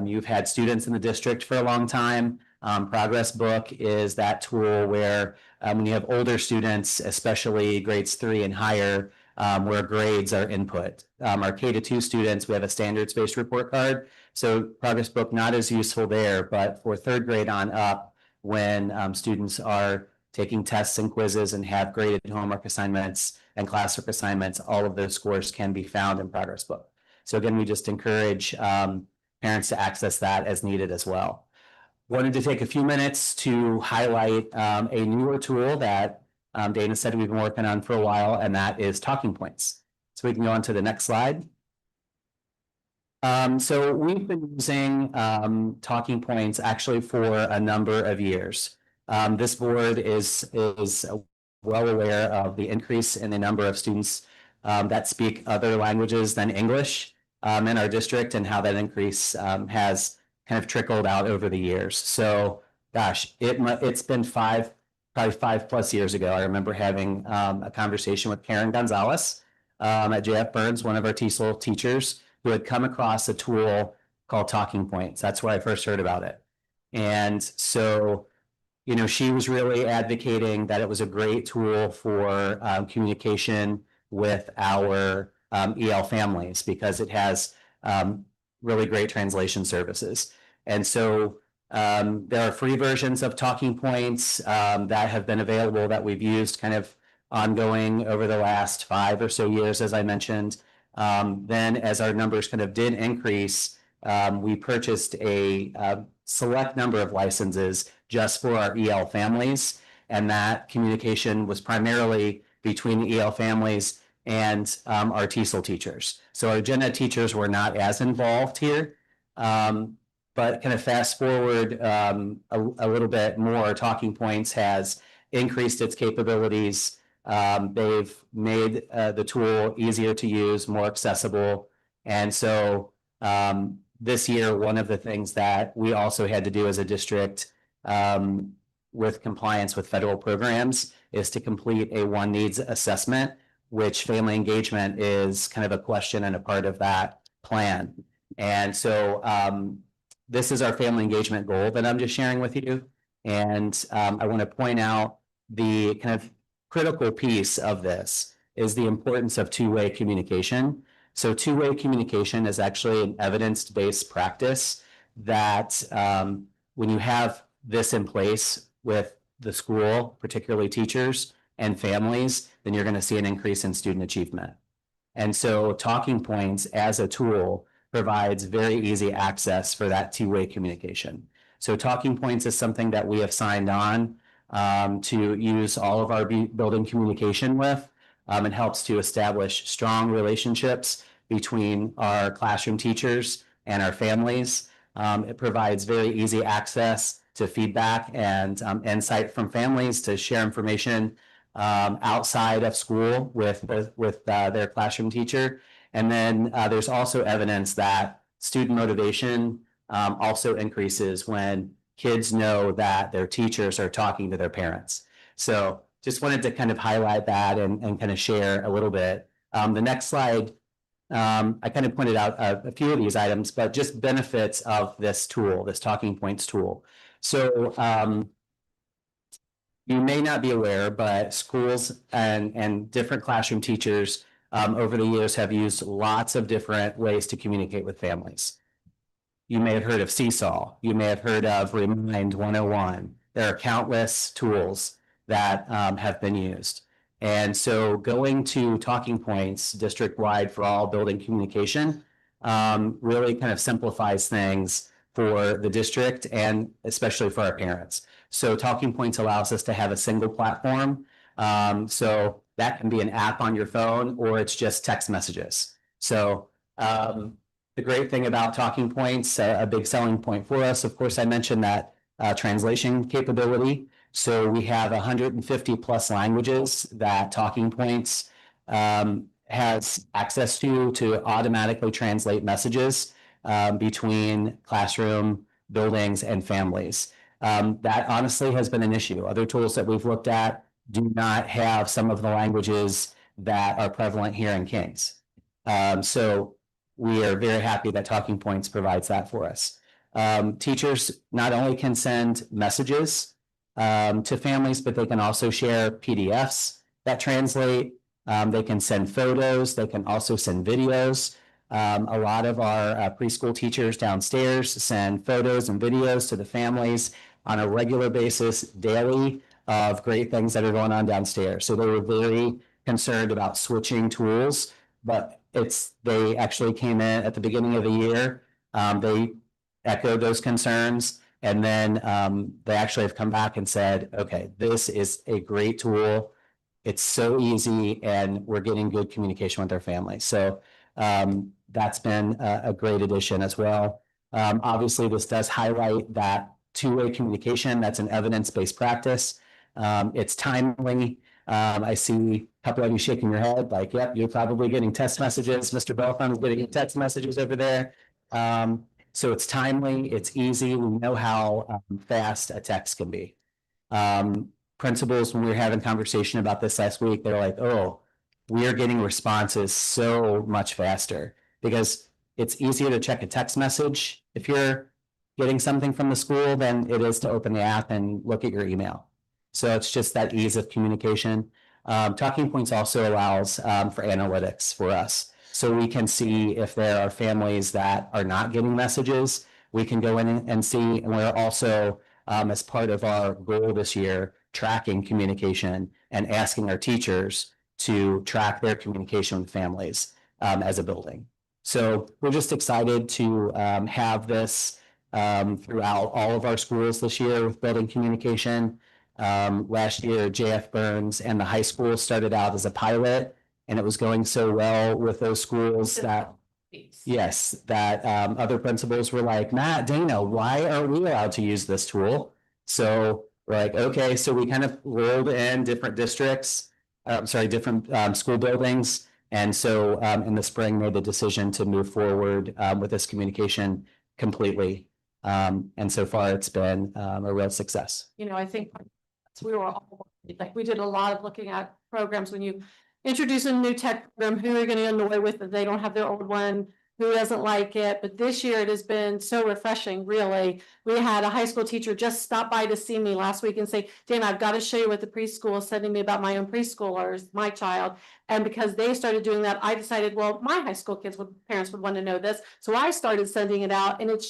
you've had students in the district for a long time. Progress Book is that tool where when you have older students, especially grades 3 and higher, where grades are input. Our K-2 students, we have a standards-based report card. So Progress Book not as useful there, but for 3rd grade on up, when students are taking tests and quizzes and have graded homework assignments and classwork assignments, all of those scores can be found in Progress Book. So again, we just encourage parents to access that as needed as well. Wanted to take a few minutes to highlight a newer tool that Dana said we've been working on for a while, and that is Talking Points. So we can go on to the next slide. So we've been using Talking Points actually for a number of years. This board is well aware of the increase in the number of students that speak other languages than English in our district, and how that increase has kind of trickled out over the years. So gosh, it's been probably 5+ years ago. I remember having a conversation with Karen Gonzalez at JF Burns, one of our TESOL teachers, who had come across a tool called Talking Points. That's where I first heard about it. And so, you know, she was really advocating that it was a great tool for communication with our EL families, because it has really great translation services. And so there are free versions of Talking Points that have been available that we've used kind of ongoing over the last 5 or so years, as I mentioned. Then as our numbers kind of did increase, we purchased a select number of licenses just for our EL families. And that communication was primarily between the EL families and our TESOL teachers. So our gen ed teachers were not as involved here. But kind of fast forward a little bit more, Talking Points has increased its capabilities. They've made the tool easier to use, more accessible. And so this year, one of the things that we also had to do as a district with compliance with federal programs is to complete a one needs assessment, which family engagement is kind of a question and a part of that plan. And so this is our family engagement goal that I'm just sharing with you. And I want to point out the kind of critical piece of this is the importance of two-way communication. So two-way communication is actually an evidence-based practice that when you have this in place with the school, particularly teachers and families, then you're going to see an increase in student achievement. And so Talking Points as a tool provides very easy access for that two-way communication. So Talking Points is something that we have signed on to use all of our building communication with. It helps to establish strong relationships between our classroom teachers and our families. It provides very easy access to feedback and insight from families to share information outside of school with their classroom teacher. And then there's also evidence that student motivation also increases when kids know that their teachers are talking to their parents. So just wanted to kind of highlight that and kind of share a little bit. The next slide, I kind of pointed out a few of these items, but just benefits of this tool, this Talking Points tool. So you may not be aware, but schools and different classroom teachers over the years have used lots of different ways to communicate with families. You may have heard of Seesaw. You may have heard of Remind 101. There are countless tools that have been used. And so going to Talking Points district-wide for all building communication really kind of simplifies things for the district and especially for our parents. So Talking Points allows us to have a single platform. So that can be an app on your phone or it's just text messages. So the great thing about Talking Points, a big selling point for us, of course, I mentioned that translation capability. So we have 150 plus languages that Talking Points has access to automatically translate messages between classroom, buildings, and families. That honestly has been an issue. Other tools that we've looked at do not have some of the languages that are prevalent here in Kings. So we are very happy that Talking Points provides that for us. Teachers not only can send messages to families, but they can also share PDFs that translate. They can send photos. They can also send videos. A lot of our preschool teachers downstairs send photos and videos to the families on a regular basis, daily, of great things that are going on downstairs. So they were very concerned about switching tools, but they actually came in at the beginning of the year. They echoed those concerns, and then they actually have come back and said, okay, this is a great tool. It's so easy, and we're getting good communication with their families. So that's been a great addition as well. Obviously, this does highlight that two-way communication. That's an evidence-based practice. It's timely. I see a couple of you shaking your head like, yep, you're probably getting text messages. Mr. Beltham is getting text messages over there. So it's timely, it's easy. We know how fast a text can be. Principals, when we were having a conversation about this last week, they're like, oh, we are getting responses so much faster because it's easier to check a text message if you're getting something from the school than it is to open the app and look at your email. So it's just that ease of communication. Talking Points also allows for analytics for us. So we can see if there are families that are not getting messages, we can go in and see. And we're also, as part of our goal this year, tracking communication and asking our teachers to track their communication with families as a building. So we're just excited to have this throughout all of our schools this year with building communication. Last year, JF Burns and the high school started out as a pilot, and it was going so well with those schools that yes, that other principals were like, Matt, Dana, why are we allowed to use this tool? So we're like, okay, so we kind of rolled in different districts, different school buildings. And so in the spring, made the decision to move forward with this communication completely. And so far, it's been a real success. You know, I think we were all, like, we did a lot of looking at programs when you introduce a new tech program, who are going to annoy with that they don't have their old one, who doesn't like it. But this year it has been so refreshing, really. We had a high school teacher just stop by to see me last week and say, Dana, I've got to show you what the preschool is sending me about my own preschoolers, my child. And because they started doing that, I decided, well, my high school parents would want to know this. So I started sending it out, and it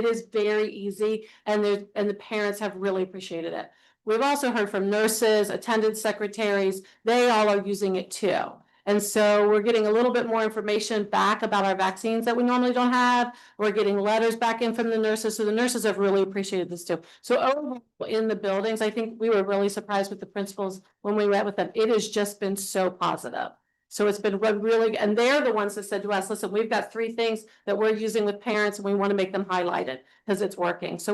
is very easy. And the parents have really appreciated it. We've also heard from nurses, attendance secretaries, they all are using it too. And so we're getting a little bit more information back about our vaccines that we normally don't have. We're getting letters back in from the nurses. So the nurses have really appreciated this too. So overall in the buildings, I think we were really surprised with the principals when we met with them. It has just been so positive. So it's been really, and they're the ones that said to us, listen, we've got 3 things that we're using with parents and we want to make them highlighted because it's working. So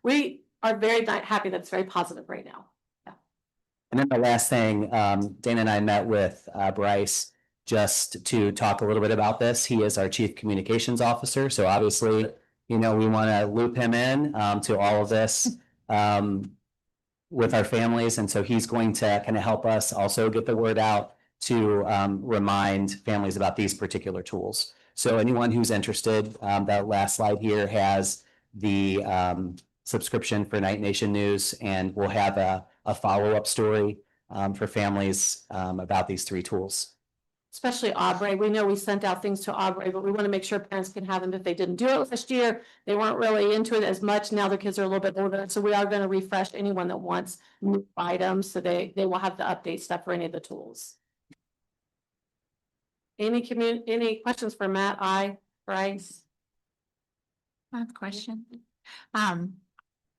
we are very happy that it's very positive right now. And then the last thing, Dana and I met with Bryce just to talk a little bit about this. He is our Chief Communications Officer. So obviously, you know, we want to loop him in to all of this with our families. And so he's going to kind of help us also get the word out to remind families about these particular tools. So anyone who's interested, that last slide here has the subscription for Night Nation News, and we'll have a follow-up story for families about these 3 tools. Especially Aubrey. We know we sent out things to Aubrey, but we want to make sure parents can have them if they didn't do it last year. They weren't really into it as much. Now their kids are a little bit older. So we are going to refresh anyone that wants new items. So they will have the update stuff for any of the tools. Any questions for Matt, Bryce? I have a question.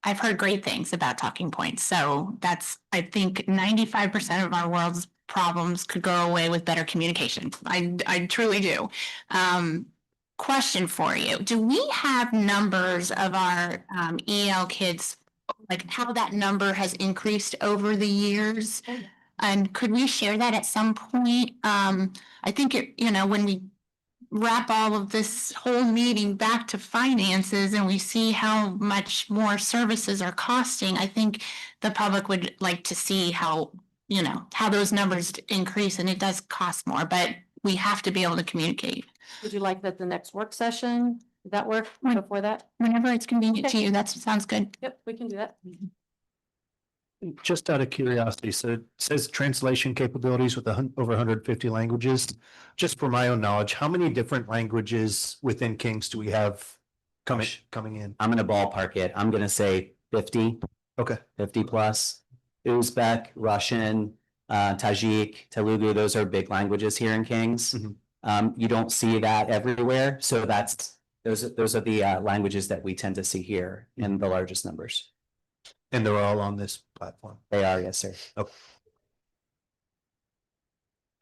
I've heard great things about talking points. So that's, I think 95% of our world's problems could go away with better communication. I truly do. Question for you. Do we have numbers of our EL kids, like how that number has increased over the years? And could we share that at some point? I think, you know, when we wrap all of this whole meeting back to finances and we see how much more services are costing, I think the public would like to see how, you know, how those numbers increase, and it does cost more, but we have to be able to communicate. Would you like that the next work session? Did that work before that? Whenever it's convenient to you, that sounds good. Yep, we can do that. Just out of curiosity, so it says translation capabilities with over 150 languages. Just for my own knowledge, how many different languages within Kings do we have coming in? I'm going to ballpark it. I'm going to say 50. Okay. 50 plus. Uzbek, Russian, Tajik, Telugu, those are big languages here in Kings. You don't see that everywhere. So those are the languages that we tend to see here in the largest numbers. And they're all on this platform? They are, yes, sir. Okay.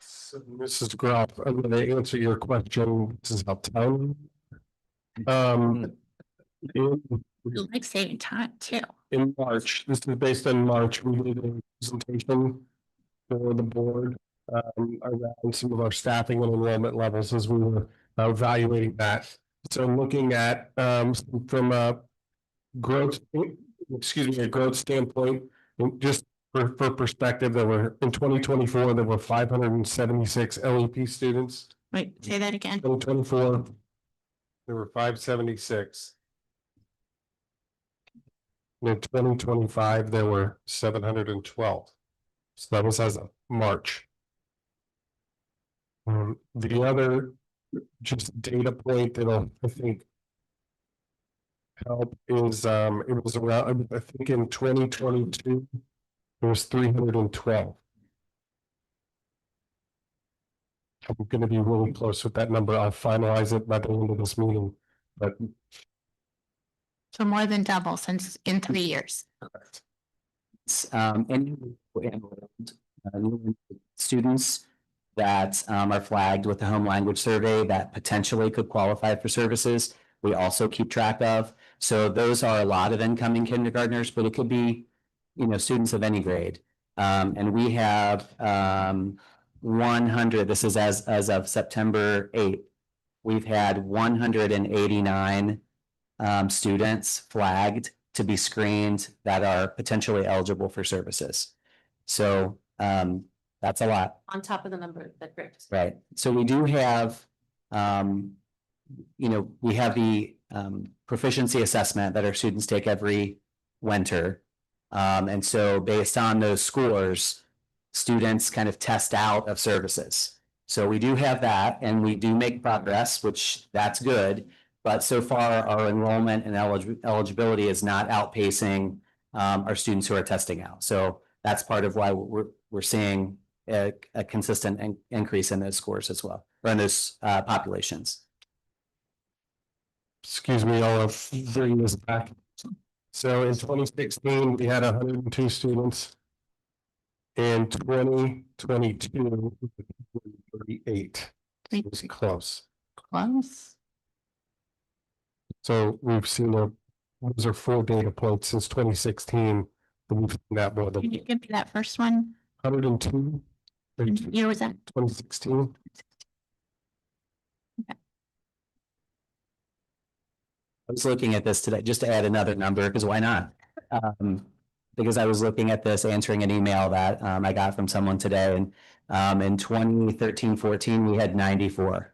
So Mrs. Groff, I'm going to answer your question. This is about time. Like saving time too. In March, this is based on March, we did a presentation for the board around some of our staffing and enrollment levels as we were evaluating that. So looking at from a growth standpoint, just for perspective, there were in 2024 there were 576 LEP students. Wait, say that again. 2024 there were 576. In 2025 there were 712. So that was as of March. The other just data point that'll, I think, help is it was around, I think in 2022 it was 312. I'm gonna be really close with that number. I'll finalize it by the end of this meeting, but So more than double since in 3 years. And students that are flagged with the home language survey that potentially could qualify for services, we also keep track of. So those are a lot of incoming kindergartners, but it could be, students of any grade. And we have 100, this is as of September 8th, we've had 189 students flagged to be screened that are potentially eligible for services. So that's a lot. On top of the number that Greg just. Right. So we do have, we have the proficiency assessment that our students take every winter. And so based on those scores, students kind of test out of services. So we do have that and we do make progress, which that's good. But so far, our enrollment and eligibility is not outpacing our students who are testing out. So that's part of why we're seeing a consistent increase in those scores as well, or in those populations. excuse me, all of 3 years back. So in 2016, we had 102 students. In 2022, 38. It was close. Close. So we've seen those are 4 data points since 2016. But we've seen that more than Can you give me that first one? 102. What year was that? 2016. I was looking at this today just to add another number, because why not? Because I was looking at this, answering an email that I got from someone today, and in 2013-14, we had 94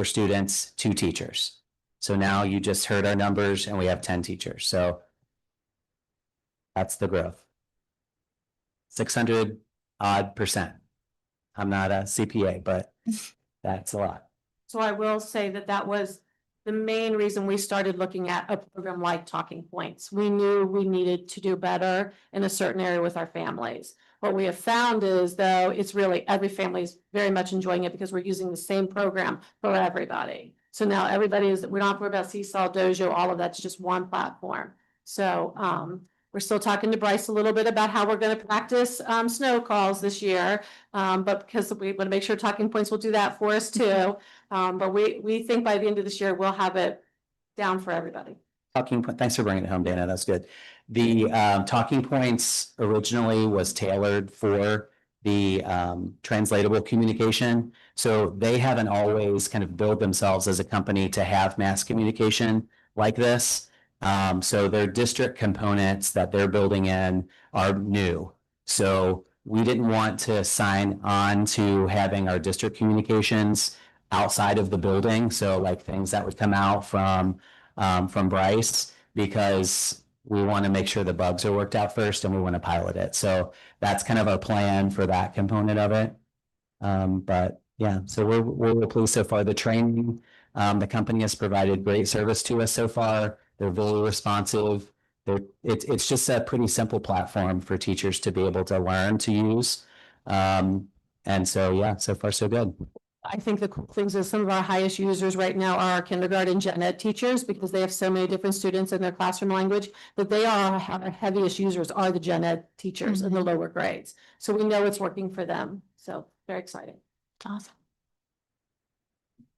students, 2 teachers. So now you just heard our numbers and we have 10 teachers. So that's the growth. 600 odd %. I'm not a CPA, but that's a lot. So I will say that that was the main reason we started looking at a program like Talking Points. We knew we needed to do better in a certain area with our families. What we have found is, though, it's really every family is very much enjoying it because we're using the same program for everybody. So now everybody is, we don't have to worry about Seesaw, Dojo, all of that's just one platform. So we're still talking to Bryce a little bit about how we're going to practice snow calls this year. But because we want to make sure Talking Points will do that for us too. But we think by the end of this year, we'll have it down for everybody. Talking Point, thanks for bringing it home, Dana. That's good. The Talking Points originally was tailored for the translatable communication. So they haven't always kind of built themselves as a company to have mass communication like this. So their district components that they're building in are new. So we didn't want to sign on to having our district communications outside of the building. So like things that would come out from Bryce, because we want to make sure the bugs are worked out first and we want to pilot it. So that's kind of our plan for that component of it. But yeah, so we're pleased so far. The training, the company has provided great service to us so far. They're very responsive. It's just a pretty simple platform for teachers to be able to learn to use. And so, yeah, so far so good. I think the cool things is some of our highest users right now are our kindergarten gen ed teachers, because they have so many different students in their classroom language, that they are our heaviest users are the gen ed teachers in the lower grades. So we know it's working for them. So very exciting. Awesome.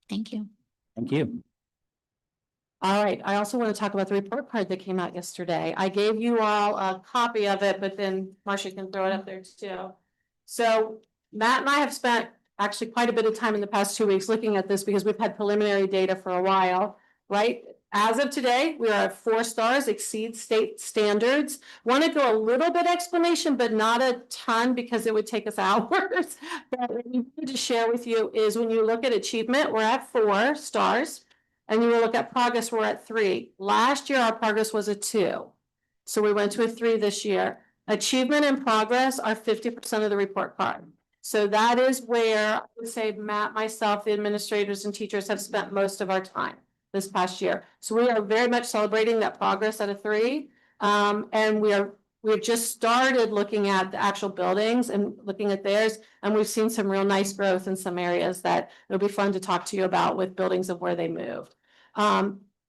Thank you. Thank you. All right, I also want to talk about the report card that came out yesterday. I gave you all a copy of it, but then Marcia can throw it up there too. So Matt and I have spent actually quite a bit of time in the past 2 weeks looking at this, because we've had preliminary data for a while, right? As of today, we are at 4 stars, exceed state standards. Want to go a little bit explanation, but not a ton, because it would take us hours. But what we wanted to share with you is, when you look at achievement, we're at 4 stars. And you will look at progress, we're at 3. Last year, our progress was a 2. So we went to a 3 this year. Achievement and progress are 50% of the report card. So that is where I would say Matt, myself, the administrators and teachers have spent most of our time this past year. So we are very much celebrating that progress at a 3. And we are We've just started looking at the actual buildings and looking at theirs, and we've seen some real nice growth in some areas that it'll be fun to talk to you about with buildings of where they moved.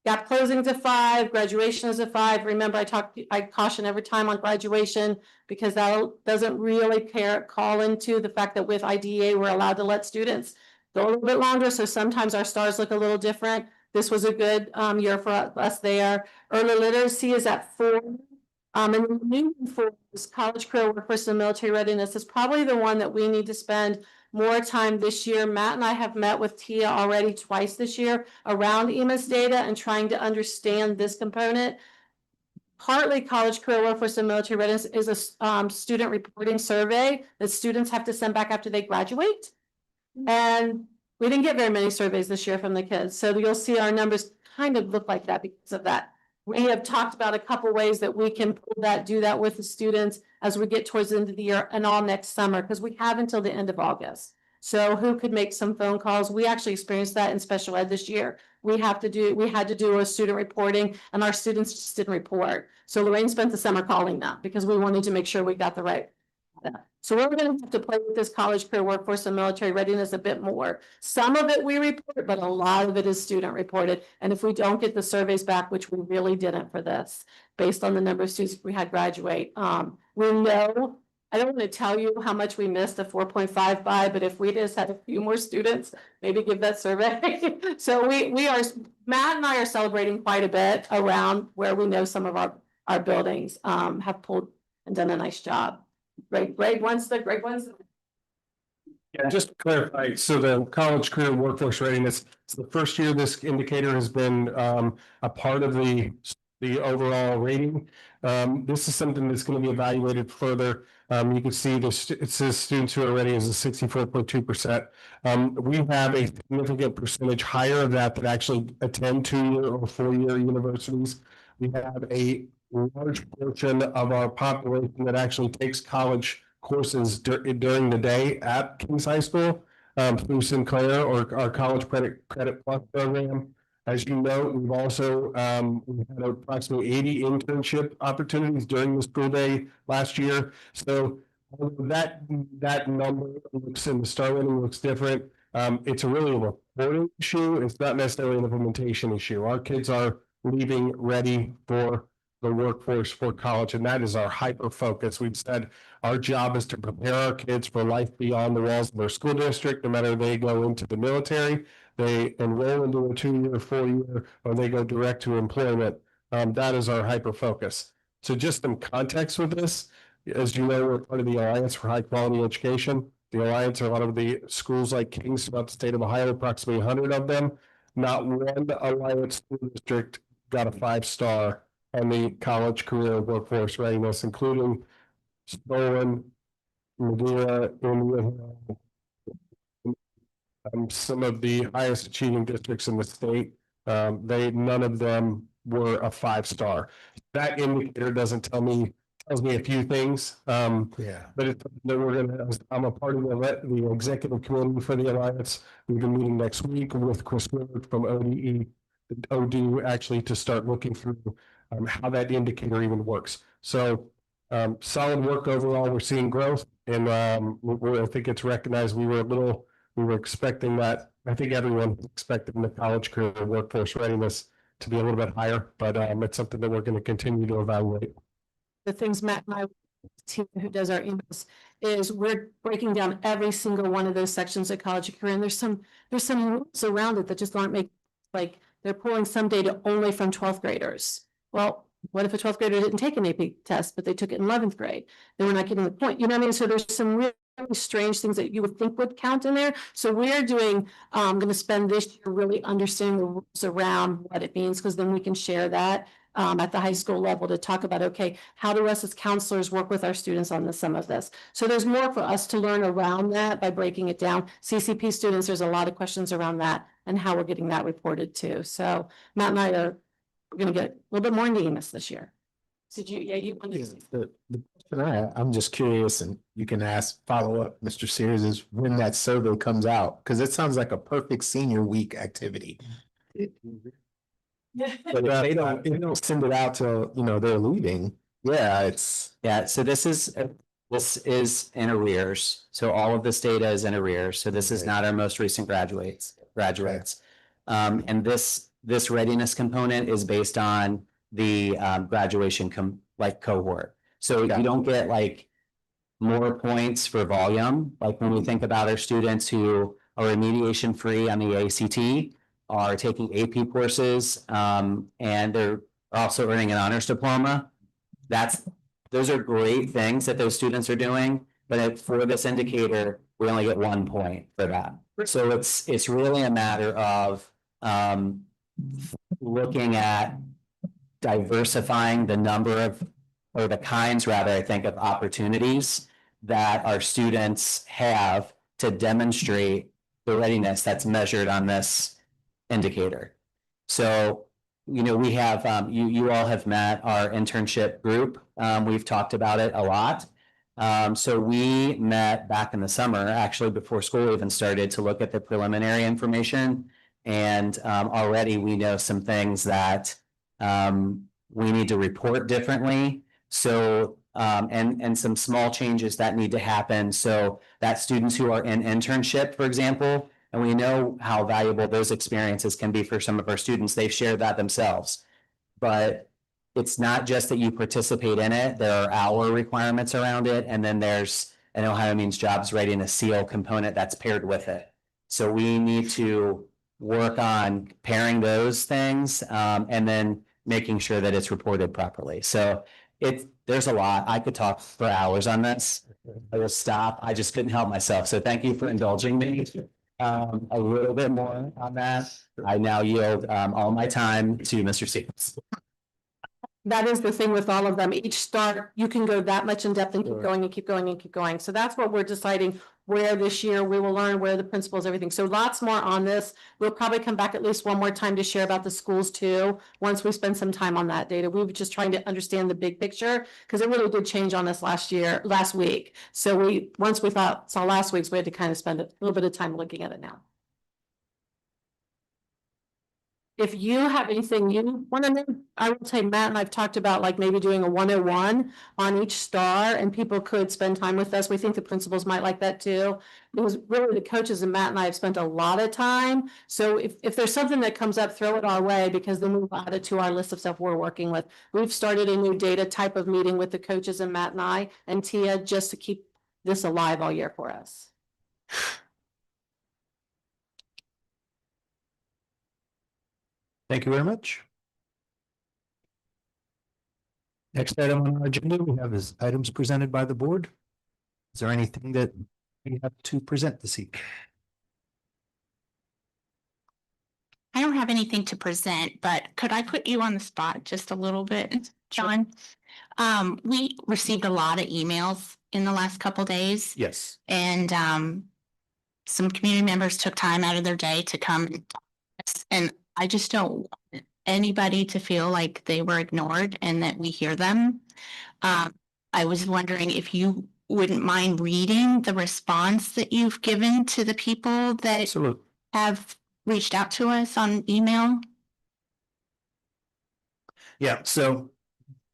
Gap closing's a 5, graduation is a 5. Remember, I caution every time on graduation because that doesn't really call into the fact that with IDEA, we're allowed to let students go a little bit longer. So sometimes our stars look a little different. This was a good year for us there. Early literacy is at 4. And the new one for this college career workforce and military readiness is probably the one that we need to spend more time this year. Matt and I have met with Tia already twice this year around EMIS data and trying to understand this component. Partly college career workforce and military readiness is a student reporting survey that students have to send back after they graduate. And we didn't get very many surveys this year from the kids. So you'll see our numbers kind of look like that because of that. We have talked about a couple ways that we can do that with the students as we get towards the end of the year and all next summer, because we have until the end of August. So who could make some phone calls? We actually experienced that in special ed this year. We had to do a student reporting and our students just didn't report. So Lorraine spent the summer calling them because we wanted to make sure we got the right. So we're going to have to play with this college career workforce and military readiness a bit more. Some of it we report, but a lot of it is student reported. And if we don't get the surveys back, which we really didn't for this, based on the number of students we had graduate, we know, I don't want to tell you how much we missed the 4.5 by, but if we just had a few more students, maybe give that survey. So Matt and I are celebrating quite a bit around where we know some of our buildings have pulled and done a nice job. Grade one's. Yeah, just to clarify, so the college career workforce readiness, it's the first year this indicator has been a part of the overall rating. This is something that's going to be evaluated further. You can see this, it says students who are ready is a 64.2%. We have a significant percentage higher of that actually attend 2-year or 4-year universities. We have a large portion of our population that actually takes college courses during the day at Kings High School through Sinclair or our College Credit Plus program. As you know, we've also we had approximately 80 internship opportunities during the school day last year. So that number looks in the star rating looks different. It's really a reporting issue. It's not necessarily an implementation issue. Our kids are leaving ready for the workforce for college, and that is our hyper focus. We've said our job is to prepare our kids for life beyond the walls of their school district, no matter they go into the military, they enroll into a 2-year, 4-year, or they go direct to employment. That is our hyper focus. So just some context with this, as you know, we're part of the Alliance for High Quality Education. The Alliance are a lot of the schools like Kings throughout the state of Ohio, approximately 100 of them. Not one Alliance school district got a 5-star on the college career workforce readiness, including Stolen, Medina, Indian, some of the highest achieving districts in the state. None of them were a 5-star. That indicator tells me a few things. But it's that I'm a part of the executive committee for the Alliance. We've been meeting next week with Chris Willard from ODU actually to start looking through how that indicator even works. So solid work overall. We're seeing growth, and I think it's recognized. We were expecting that. I think everyone expected the college career workforce readiness to be a little bit higher, but it's something that we're going to continue to evaluate. The things Matt and I, team who does our emails, is we're breaking down every single one of those sections of college career, and there's some rules around it that just aren't making, like they're pulling some data only from 12th graders. Well, what if a 12th grader didn't take an AP test, but they took it in 11th grade? Then we're not getting the point. You know what I mean? So there's some really strange things that you would think would count in there. So we're going to spend this year really understanding the rules around what it means, because then we can share that at the high school level to talk about, okay, how do us as counselors work with our students on some of this? So there's more for us to learn around that by breaking it down. CCP students, there's a lot of questions around that and how we're getting that reported too. So Matt and I are going to get a little bit more into EMIS this year. Did you? Yeah, you wanted to. The question I'm just curious, and you can follow up, Mr. Sears, is when that survey comes out, because it sounds like a perfect senior week activity. But if they don't send it out till they're leaving, Yeah, so this is in arrears. So all of this data is in arrears. So this is Okay. not our most recent graduates. And this readiness component is based on the graduation cohort. So you don't get like more points for volume. Like when we think about our students who are remediation free on the ACT, are taking AP courses, and they're also earning an honors diploma. Those are great things that those students are doing, but for this indicator, we only get 1 point for that. So it's really a matter of looking at diversifying the number of, or the kinds rather, I think, of opportunities that our students have to demonstrate the readiness that's measured on this indicator. So, we have, you all have met our internship group. We've talked about it a lot. So we met back in the summer, actually before school even started, to look at the preliminary information. And already we know some things that we need to report differently. So, and some small changes that need to happen so that students who are in internship, for example, and we know how valuable those experiences can be for some of our students. They've shared that themselves. But it's not just that you participate in it. There are hour requirements around it. And then there's an Ohio Means Jobs Readiness SEAL component that's paired with it. So we need to work on pairing those things, and then making sure that it's reported properly. So there's a lot. I could talk for hours on this. I will stop. I just couldn't help myself. So thank you for indulging me. A little bit more on that. I now yield all my time to Mr. Stevens. That is the thing with all of them. Each start, you can go that much in depth and keep going and keep going and keep going. So that's what we're deciding where this year we will learn, where the principles, everything. So lots more on this. We'll probably come back at least one more time to share about the schools too, once we spend some time on that data. We were just trying to understand the big picture because it really did change on us last week. So once we saw last week's, we had to kind of spend a little bit of time looking at it now. If you have anything you want to know, I would say Matt and I've talked about like maybe doing a 101 on each star, and people could spend time with us. We think the principals might like that too. It was really the coaches, and Matt and I have spent a lot of time. So if there's something that comes up, throw it our way, because then we'll add it to our list of stuff we're working with. We've started a new data type of meeting with the coaches and Matt and I and Tia, just to keep this alive all year for us. Thank you very much. Next item on our agenda we have is items presented by the board. Is there anything that we have to present this evening? I don't have anything to present, but could I put you on the spot just a little bit, John? We received a lot of emails in the last couple days. Yes. And some community members took time out of their day to come and I just don't want anybody to feel like they were ignored and that we hear them. I was wondering if you wouldn't mind reading the response that you've given to the people that Absolutely have reached out to us on email. Yeah, so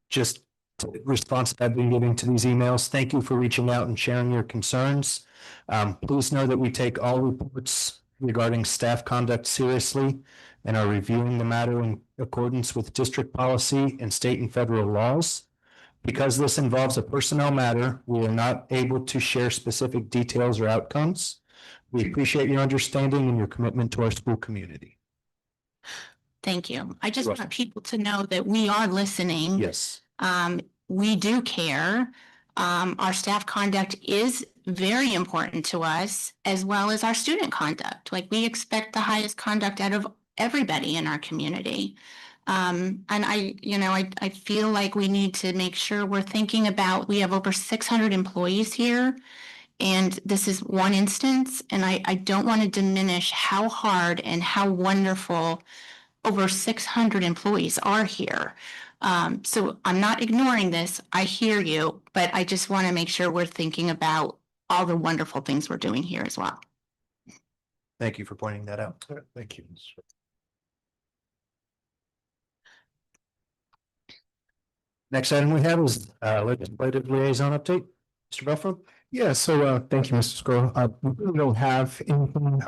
just response I've been giving to these emails. Thank you for reaching out and sharing your concerns. Please know that we take all reports regarding staff conduct seriously and are reviewing the matter in accordance with district policy and state and federal laws. Because this involves a personnel matter, we are not able to share specific details or outcomes. We appreciate your understanding and your commitment to our school community. Thank you. I just want people to know that we are listening. Yes. We do care. Our staff conduct is very important to us, as well as our student conduct. Like, we expect the highest conduct out of everybody in our community. And I feel like we need to make sure we're thinking about, we have over 600 employees here, and this is one instance, and I don't want to diminish how hard and how wonderful over 600 employees are here. So I'm not ignoring this. I hear you, but I just want to make sure we're thinking about all the wonderful things we're doing here as well. Thank you for pointing that out. Thank you. Next item we have is legislative liaison update. Mr. Belfort? Yeah, so thank you, Mr. Scroll. We really don't have anything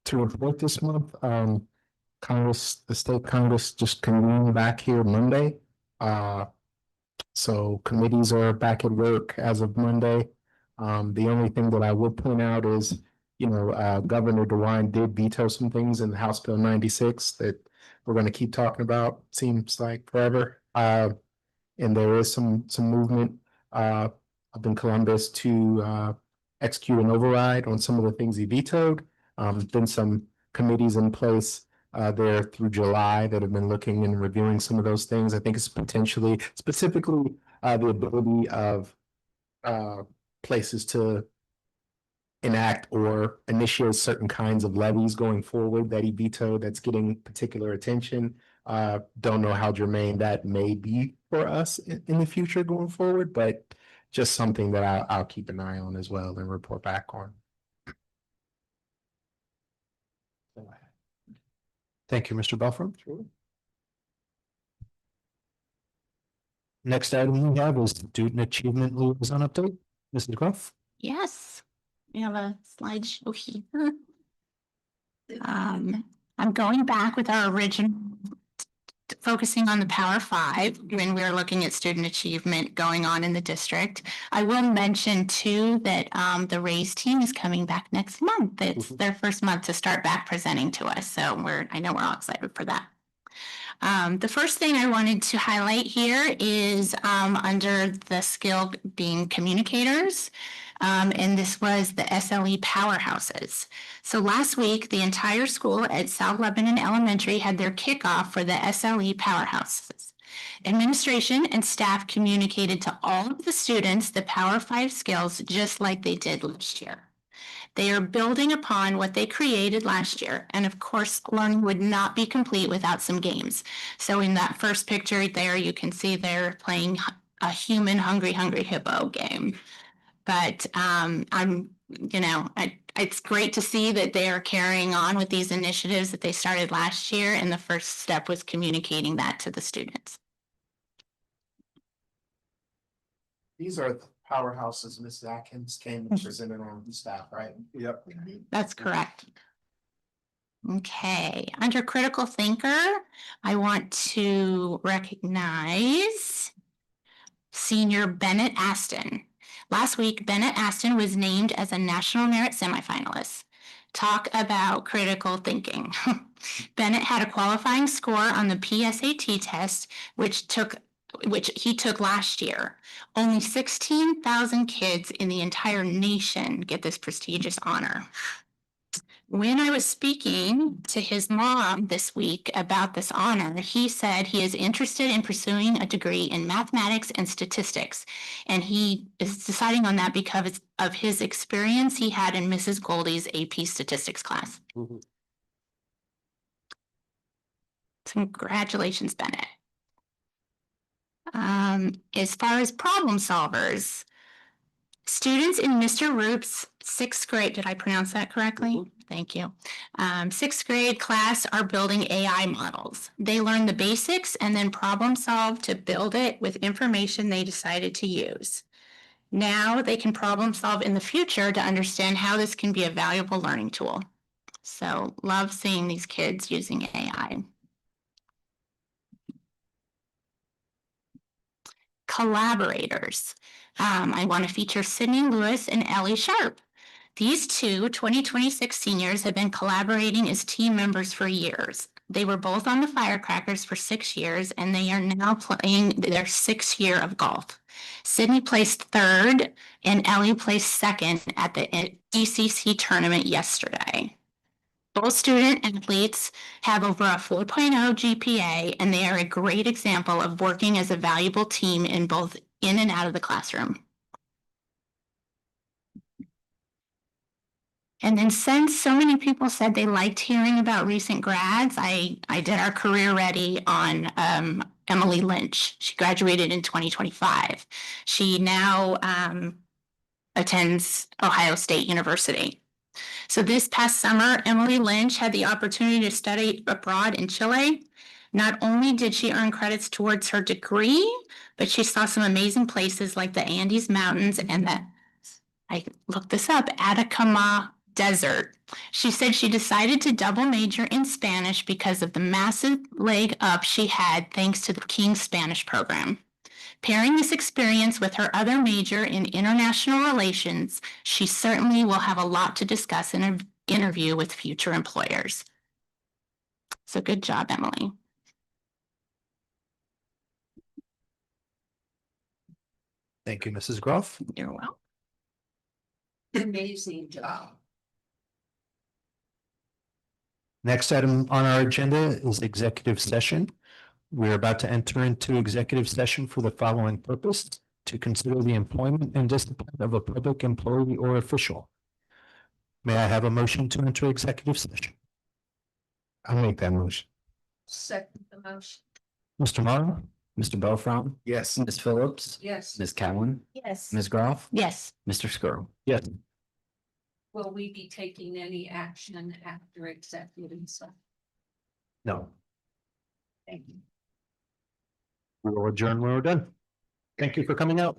to report this month. Congress, the state Congress just convened back here Monday. So committees are back at work as of Monday. The only thing that I would point out is, Governor DeWine did veto some things in House Bill 96 that we're going to keep talking about, seems like forever. And there is some movement up in Columbus to execute an override on some of the things he vetoed. Been some committees in place there through July that have been looking and reviewing some of those things. I think it's potentially, specifically, the ability of places to enact or initiate certain kinds of levies going forward that he vetoed that's getting particular attention. Don't know how germane that may be for us in the future going forward, but just something that I'll keep an eye on as well and report back on. Thank you, Mr. Belfort. Next item we have is student achievement liaison update. Mrs. Gruff? Yes, we have a slideshow here. I'm going back with our original, focusing on the Power Five when we're looking at student achievement going on in the district. I will mention too that the RAISE team is coming back next month. It's their first month to start back presenting to us. So I know we're all excited for that. The first thing I wanted to highlight here is under the skill being communicators. And this was the SLE powerhouses. So last week, the entire school at South Lebanon Elementary had their kickoff for the SLE powerhouses. Administration and staff communicated to all of the students the Power 5 skills just like they did last year. They are building upon what they created last year. And of course, learning would not be complete without some games. So in that first picture right there, you can see they're playing a human hungry hippo game. But it's great to see that they are carrying on with these initiatives that they started last year. And the first step was communicating that to the students. These are the powerhouses Ms. Atkins came and presented on the staff, right? Yep. That's correct. Okay, under critical thinker, I want to recognize senior Bennett Aston. Last week, Bennett Aston was named as a National Merit semifinalist. Talk about critical thinking. Bennett had a qualifying score on the PSAT test, which he took last year. Only 16,000 kids in the entire nation get this prestigious honor. When I was speaking to his mom this week about this honor, he said he is interested in pursuing a degree in mathematics and statistics. And he is deciding on that because of his experience he had in Mrs. Goldie's AP statistics class. Congratulations, Bennett. As far as problem solvers, students in Mr. Roop's sixth grade, did I pronounce that correctly? Thank you. Sixth grade class are building AI models. They learn the basics and then problem solve to build it with information they decided to use. Now they can problem solve in the future to understand how this can be a valuable learning tool. So love seeing these kids using AI. Collaborators. I want to feature Sydney Lewis and Ellie Sharp. These two 2026 seniors have been collaborating as team members for years. They were both on the Firecrackers for 6 years, and they are now playing their 6th year of golf. Sydney placed 3rd, and Ellie placed 2nd at the ECC tournament yesterday. Both student athletes have over a 4.0 GPA, and they are a great example of working as a valuable team in both in and out of the classroom. And then since so many people said they liked hearing about recent grads, I did our Career Ready on Emily Lynch. She graduated in 2025. She now attends Ohio State University. So this past summer, Emily Lynch had the opportunity to study abroad in Chile. Not only did she earn credits towards her degree, but she saw some amazing places like the Andes Mountains and I looked this up, Atacama Desert. She said she decided to double major in Spanish because of the massive leg up she had thanks to the King's Spanish program. Pairing this experience with her other major in international relations, she certainly will have a lot to discuss in an interview with future employers. So good job, Emily. Thank you, Mrs. Groff. You're welcome. Amazing job. Next item on our agenda is executive session. We're about to enter into executive session for the following purpose: to consider the employment and discipline of a public employee or official. May I have a motion to enter executive session? I'll make that motion. Second the motion. Mr. Morrow? Mr. Belfront, Yes. Ms. Phillips, Yes. Ms. Cowan, Yes. Ms. Groff, Yes. Mr. Squirrel. Yes. Will we be taking any action after executive session? No. Thank you. We will adjourn when we're done. Thank you for coming out.